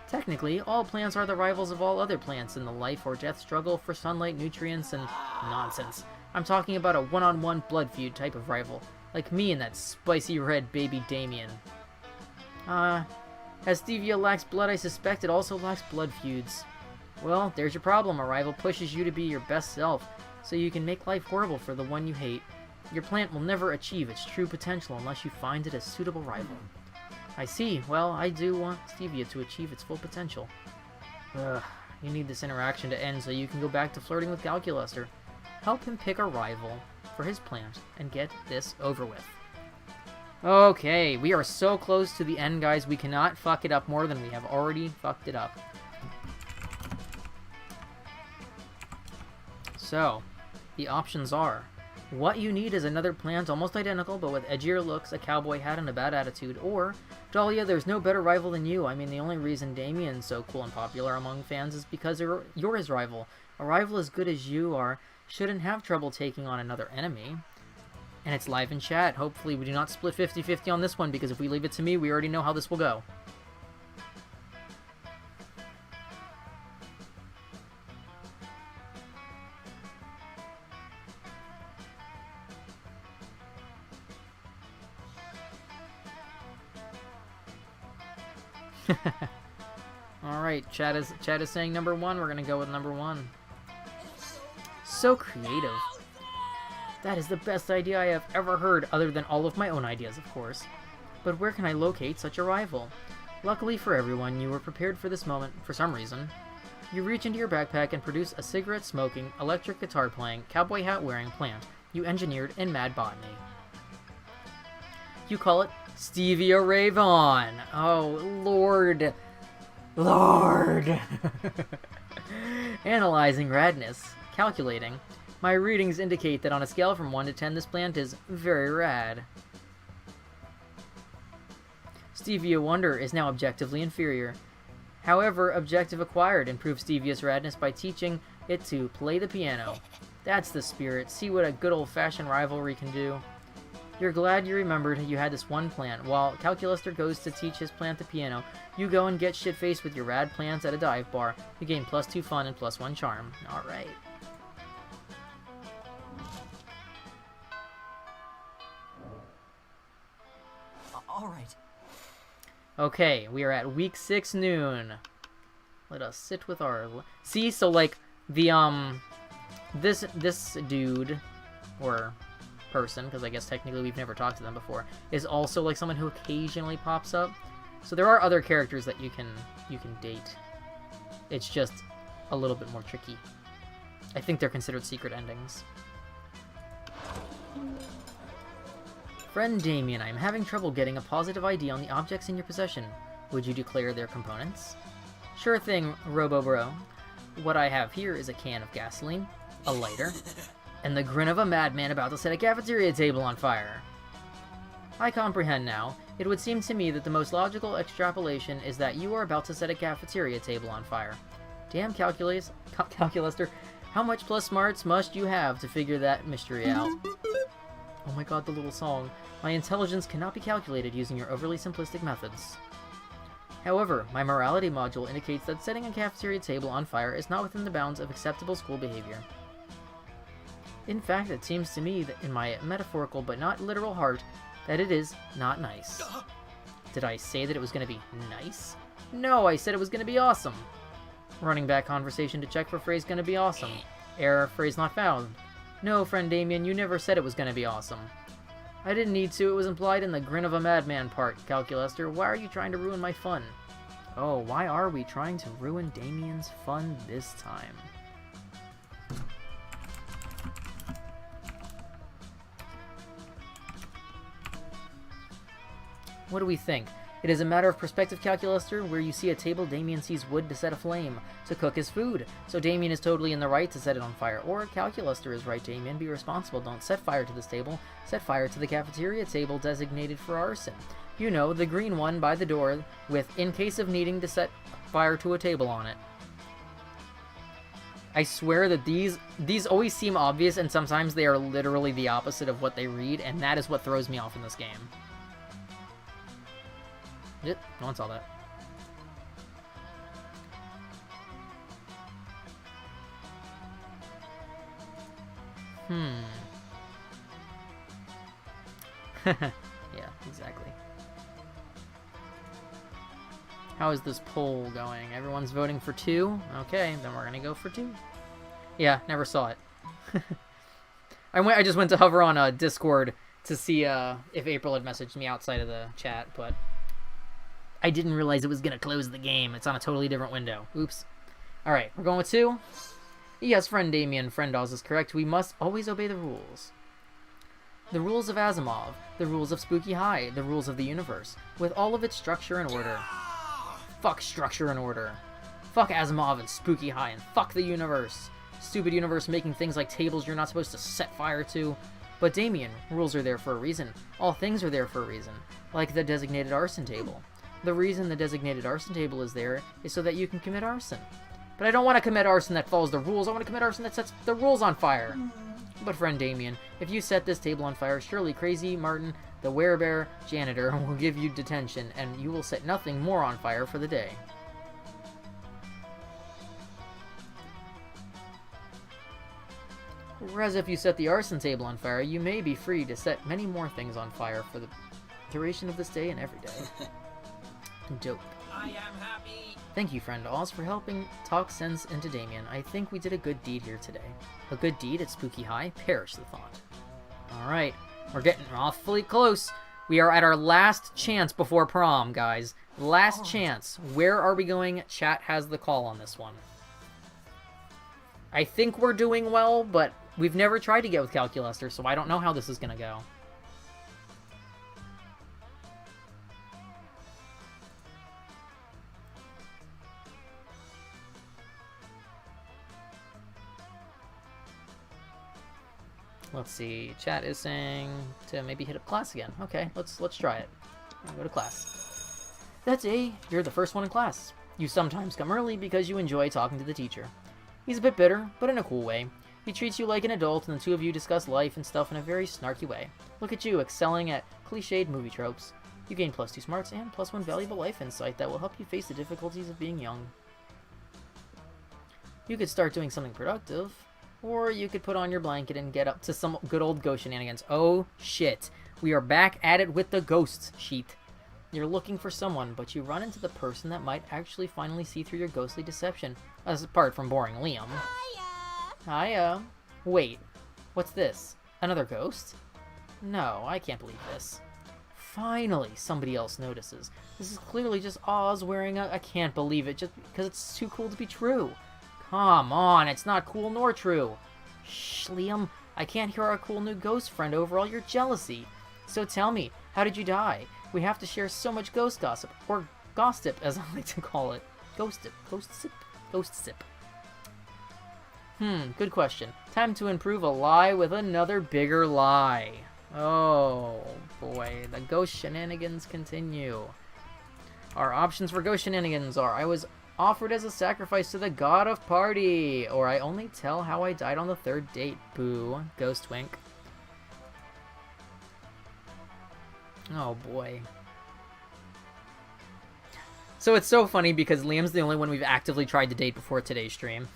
Technically, all plants are the rivals of all other plants in the life or death struggle for sunlight, nutrients, and nonsense. I'm talking about a one-on-one blood feud type of rival, like me and that spicy red baby Damien. As Stevia lacks blood, I suspect it also lacks blood feuds. Well, there's your problem. A rival pushes you to be your best self, so you can make life horrible for the one you hate. Your plant will never achieve its true potential unless you find it a suitable rival. I see. Well, I do want Stevia to achieve its full potential. You need this interaction to end so you can go back to flirting with Calculuster. Help him pick a rival for his plant and get this over with. Okay, we are so close to the end, guys. We cannot fuck it up more than we have already fucked it up. So, the options are: what you need is another plant almost identical but with edgier looks, a cowboy hat, and a bad attitude. Or, Dahlia, there's no better rival than you. I mean, the only reason Damien's so cool and popular among fans is because you're his rival. A rival as good as you are shouldn't have trouble taking on another enemy. And it's live in chat. Hopefully we do not split 50-50 on this one, because if we leave it to me, we already know how this will go. Alright, chat is saying number 1. We're gonna go with number 1. So creative. That is the best idea I have ever heard, other than all of my own ideas, of course. But where can I locate such a rival? Luckily for everyone, you were prepared for this moment for some reason. You reach into your backpack and produce a cigarette-smoking, electric guitar-playing, cowboy hat-wearing plant you engineered in mad botany. You call it Stevia Ravon. Oh, Lord. Lord. Analyzing radness. Calculating. My readings indicate that on a scale from 1 to 10, this plant is very rad. Stevia Wonder is now objectively inferior. However, objective acquired improves Stevia's radness by teaching it to play the piano. That's the spirit. See what a good old-fashioned rivalry can do. You're glad you remembered you had this one plant. While Calculuster goes to teach his plant the piano, you go and get shit-faced with your rad plants at a dive bar. You gain +2 fun and +1 charm. Alright. Alright. Okay, we are at week 6 noon. Let us sit with our... See, so like, the, this dude or person, because I guess technically we've never talked to them before, is also like someone who occasionally pops up. So there are other characters that you can date. It's just a little bit more tricky. I think they're considered secret endings. Friend Damien, I am having trouble getting a positive ID on the objects in your possession. Would you declare their components? Sure thing, Robo-Bro. What I have here is a can of gasoline, a lighter, and the grin of a madman about to set a cafeteria table on fire. I comprehend now. It would seem to me that the most logical extrapolation is that you are about to set a cafeteria table on fire. Damn Calculaster, how much plus smarts must you have to figure that mystery out? Oh my god, the little song. My intelligence cannot be calculated using your overly simplistic methods. However, my morality module indicates that setting a cafeteria table on fire is not within the bounds of acceptable school behavior. In fact, it seems to me that in my metaphorical but not literal heart, that it is not nice. Did I say that it was going to be nice? No, I said it was going to be awesome. Running back conversation to check for phrase gonna be awesome. Error, phrase not found. No, friend Damien, you never said it was gonna be awesome. I didn't need to, it was implied in the grin of a madman part, Calculaster. Why are you trying to ruin my fun? Oh, why are we trying to ruin Damien's fun this time? What do we think? It is a matter of perspective, Calculaster, where you see a table, Damien sees wood to set aflame, to cook his food. So Damien is totally in the right to set it on fire. Or Calculaster is right, Damien, be responsible, don't set fire to this table. Set fire to the cafeteria table designated for arson. You know, the green one by the door with, in case of needing to set fire to a table on it. I swear that these always seem obvious, and sometimes they are literally the opposite of what they read, and that is what throws me off in this game. Yep, no one saw that. Yeah, exactly. How is this poll going? Everyone's voting for 2? Okay, then we're gonna go for 2. Yeah, never saw it. I just went to hover on Discord to see if April had messaged me outside of the chat, but I didn't realize it was going to close the game. It's on a totally different window. Oops. Alright, we're going with 2. Yes, friend Damien, friend Oz is correct. We must always obey the rules. The rules of Asimov, the rules of Spooky High, the rules of the universe, with all of its structure and order. Fuck structure and order. Fuck Asimov and Spooky High, and fuck the universe. Stupid universe making things like tables you're not supposed to set fire to. But Damien, rules are there for a reason. All things are there for a reason. Like the designated arson table. The reason the designated arson table is there is so that you can commit arson. But I don't want to commit arson that follows the rules. I want to commit arson that sets the rules on fire. But friend Damien, if you set this table on fire, surely Crazy Martin, the werebear janitor, will give you detention, and you will set nothing more on fire for the day. Whereas if you set the arson table on fire, you may be free to set many more things on fire for the duration of this day and every day. Dope. I am happy. Thank you, friend Oz, for helping talk sense into Damien. I think we did a good deed here today. A good deed at Spooky High? Perish the thought. Alright, we're getting awfully close. We are at our last chance before prom, guys. Last chance. Where are we going? Chat has the call on this one. I think we're doing well, but we've never tried to get with Calculaster, so I don't know how this is going to go. Let's see. Chat is saying to maybe hit up class again. Okay, let's try it. I'll go to class. That's A. You're the first one in class. You sometimes come early because you enjoy talking to the teacher. He's a bit bitter, but in a cool way. He treats you like an adult, and the two of you discuss life and stuff in a very snarky way. Look at you, excelling at cliched movie tropes. You gain +2 smarts and +1 valuable life insight that will help you face the difficulties of being young. You could start doing something productive. Or you could put on your blanket and get up to some good old ghost shenanigans. Oh, shit. We are back at it with the ghosts sheet. You're looking for someone, but you run into the person that might actually finally see through your ghostly deception. Apart from boring Liam. Hiya. Hiya. Wait. What's this? Another ghost? No, I can't believe this. Finally, somebody else notices. This is clearly just Oz wearing a... I can't believe it, just because it's too cool to be true. Come on, it's not cool nor true. Shh, Liam, I can't hear our cool new ghost friend over all your jealousy. So tell me, how did you die? We have to share so much ghost gossip, or gossip, as I like to call it. Ghostip, ghostsip, ghostsip. Good question. Time to improve a lie with another bigger lie. Oh, boy. The ghost shenanigans continue. Our options for ghost shenanigans are: I was offered as a sacrifice to the god of party, or I only tell how I died on the third date. Boo. Ghost wink. Oh, boy. So it's so funny because Liam's the only one we've actively tried to date before today's stream.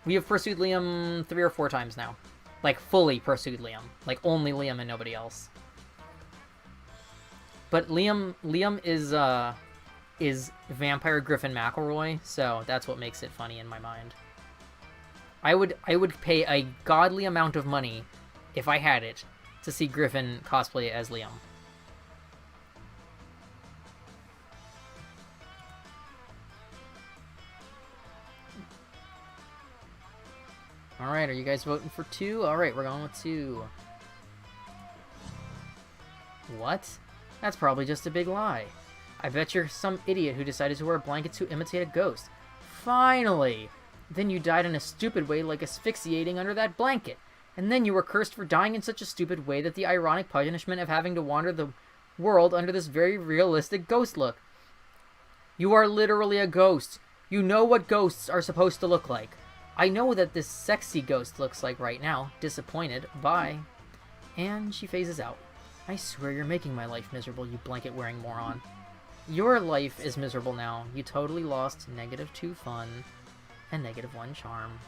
We have pursued Liam 3 or 4 times now. Like, fully pursued Liam. Like, only Liam and nobody else. But Liam is Vampire Griffin McElroy, so that's what makes it funny in my mind. I would pay a godly amount of money, if I had it, to see Griffin cosplay as Liam. Alright, are you guys voting for 2? Alright, we're going with 2. What? That's probably just a big lie. I bet you're some idiot who decided to wear blankets to imitate a ghost. Finally! Then you died in a stupid way, like asphyxiating under that blanket. And then you were cursed for dying in such a stupid way that the ironic punishment of having to wander the world under this very realistic ghost look. You are literally a ghost. You know what ghosts are supposed to look like. I know that this sexy ghost looks like right now. Disappointed. Bye. And she phases out. I swear you're making my life miserable, you blanket-wearing moron. Your life is miserable now. You totally lost -2 fun and -1 charm.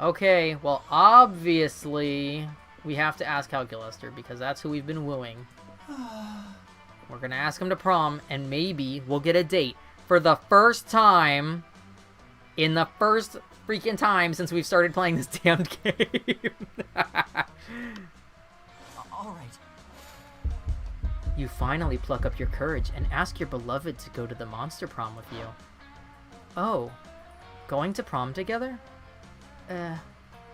Okay, well, obviously, we have to ask Calculaster, because that's who we've been wooing. We're gonna ask him to prom, and maybe we'll get a date for the first time in the first freaking time since we've started playing this damn game. All right. You finally pluck up your courage and ask your beloved to go to the monster prom with you. Oh, going to prom together? Error!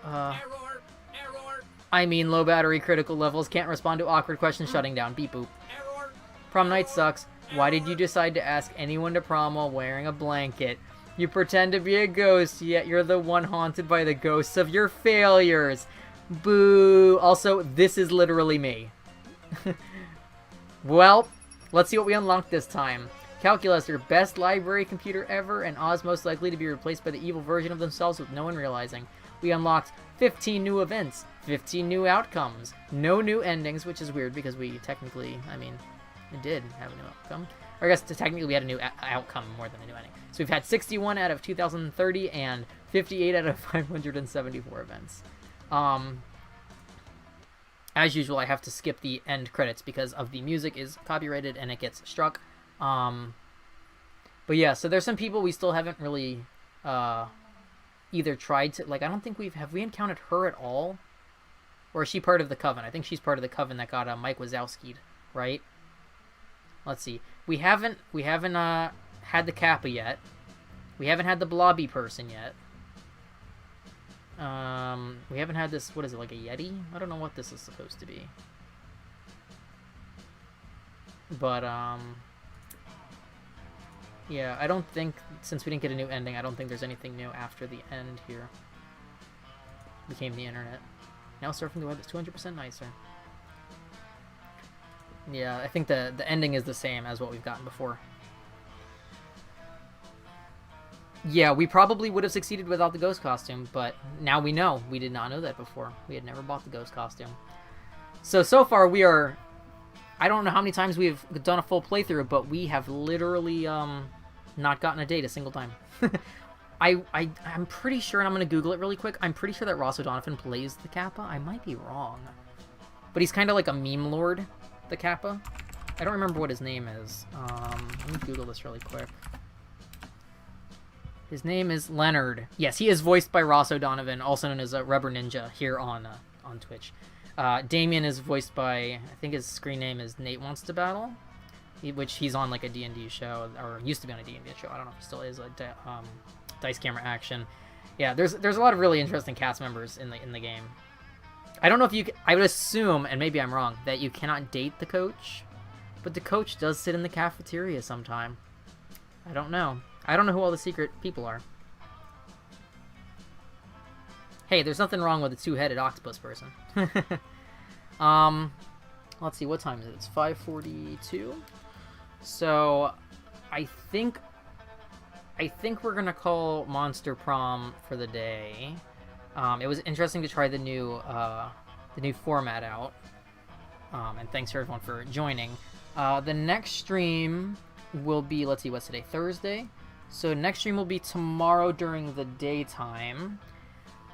Error! I mean, low battery critical levels, can't respond to awkward questions, shutting down, beep boop. Error! Prom night sucks. Why did you decide to ask anyone to prom while wearing a blanket? You pretend to be a ghost, yet you're the one haunted by the ghosts of your failures. Boo. Also, this is literally me. Well, let's see what we unlocked this time. Calculator, best library computer ever, and Oz most likely to be replaced by the evil version of themselves with no one realizing. We unlocked 15 new events, 15 new outcomes, no new endings, which is weird because we technically, I mean, it did have a new outcome. Or I guess technically we had a new outcome more than a new ending. So we've had 61 out of 2030 and 58 out of 574 events. As usual, I have to skip the end credits because of the music is copyrighted and it gets struck. But yeah, so there's some people we still haven't really either tried to, like, I don't think have we encountered her at all? Or is she part of the coven? I think she's part of the coven that got Mike Wazowski'd, right? Let's see. We haven't had the Kappa yet. We haven't had the Blobby person yet. We haven't had this, what is it, like a Yeti? I don't know what this is supposed to be. But, yeah, I don't think, since we didn't get a new ending, I don't think there's anything new after the end here. Became the internet. Now surfing the web is 200% nicer. Yeah, I think the ending is the same as what we've gotten before. Yeah, we probably would have succeeded without the ghost costume, but now we know. We did not know that before. We had never bought the ghost costume. So far we are... I don't know how many times we've done a full playthrough, but we have literally not gotten a date a single time. I'm pretty sure, and I'm going to Google it really quick, I'm pretty sure that Ross O'Donovan plays the Kappa. I might be wrong. But he's kind of like a meme lord. the Kappa. I don't remember what his name is. Let me Google this really quick. His name is Leonard. Yes, he is voiced by Ross O'Donovan, also known as Rubber Ninja here on Twitch. Damien is voiced by, I think his screen name is Nate Wants to Battle, which he's on like a D&D show, or used to be on a D&D show. I don't know if he still is. Dice Camera Action. Yeah, there's a lot of really interesting cast members in the game. I don't know if you. I would assume, and maybe I'm wrong, that you cannot date the coach, but the coach does sit in the cafeteria sometime. I don't know. I don't know who all the secret people are. Hey, there's nothing wrong with a two-headed octopus person. Let's see, what time is it? It's 5:42. So, I think we're gonna call Monster Prom for the day. It was interesting to try the new format out. And thanks for everyone for joining. The next stream will be, let's see, what's today? Thursday. So next stream will be tomorrow during the daytime.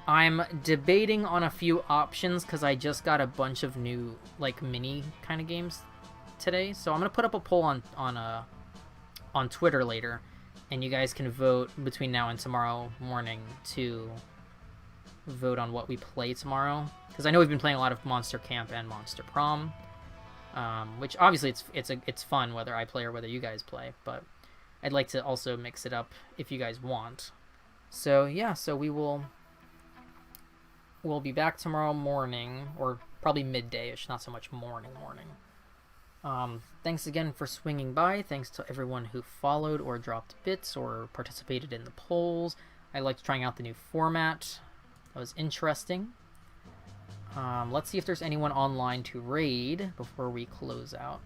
I'm debating on a few options because I just got a bunch of new like mini kind of games today. So I'm gonna put up a poll on Twitter later, and you guys can vote between now and tomorrow morning to vote on what we play tomorrow. Because I know we've been playing a lot of Monster Camp and Monster Prom, which obviously it's fun whether I play or whether you guys play. But I'd like to also mix it up if you guys want. So yeah, so we'll be back tomorrow morning, or probably midday-ish, not so much morning. Thanks again for swinging by. Thanks to everyone who followed or dropped bits or participated in the polls. I liked trying out the new format. That was interesting. Let's see if there's anyone online to raid before we close out.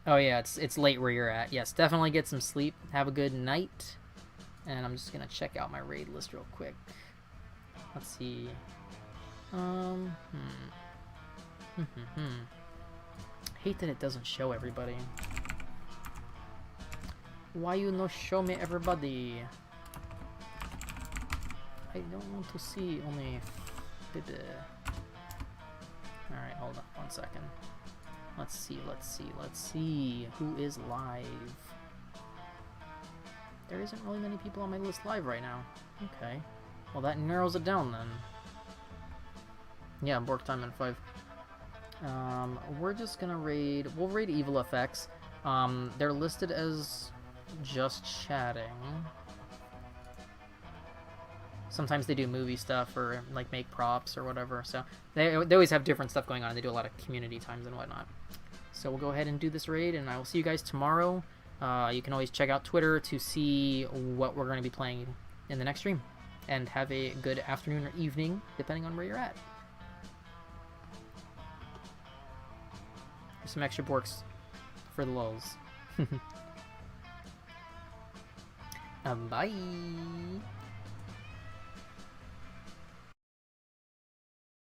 Oh yeah, it's late where you're at. Yes, definitely get some sleep. Have a good night. And I'm just gonna check out my raid list real quick. Let's see. Hate that it doesn't show everybody. Why you no show me everybody? I don't want to see only baby. Alright, hold on 1 second. Let's see who is live. There isn't really many people on my list live right now. Okay. Well, that narrows it down then. Yeah, Bork time in 5. We're just gonna raid. We'll raid Evil FX. They're listed as just chatting. Sometimes they do movie stuff or like make props or whatever. So they always have different stuff going on. They do a lot of community times and whatnot. So we'll go ahead and do this raid, and I will see you guys tomorrow. You can always check out Twitter to see what we're going to be playing in the next stream. And have a good afternoon or evening, depending on where you're at. There's some extra Borks for the lulz. Bye!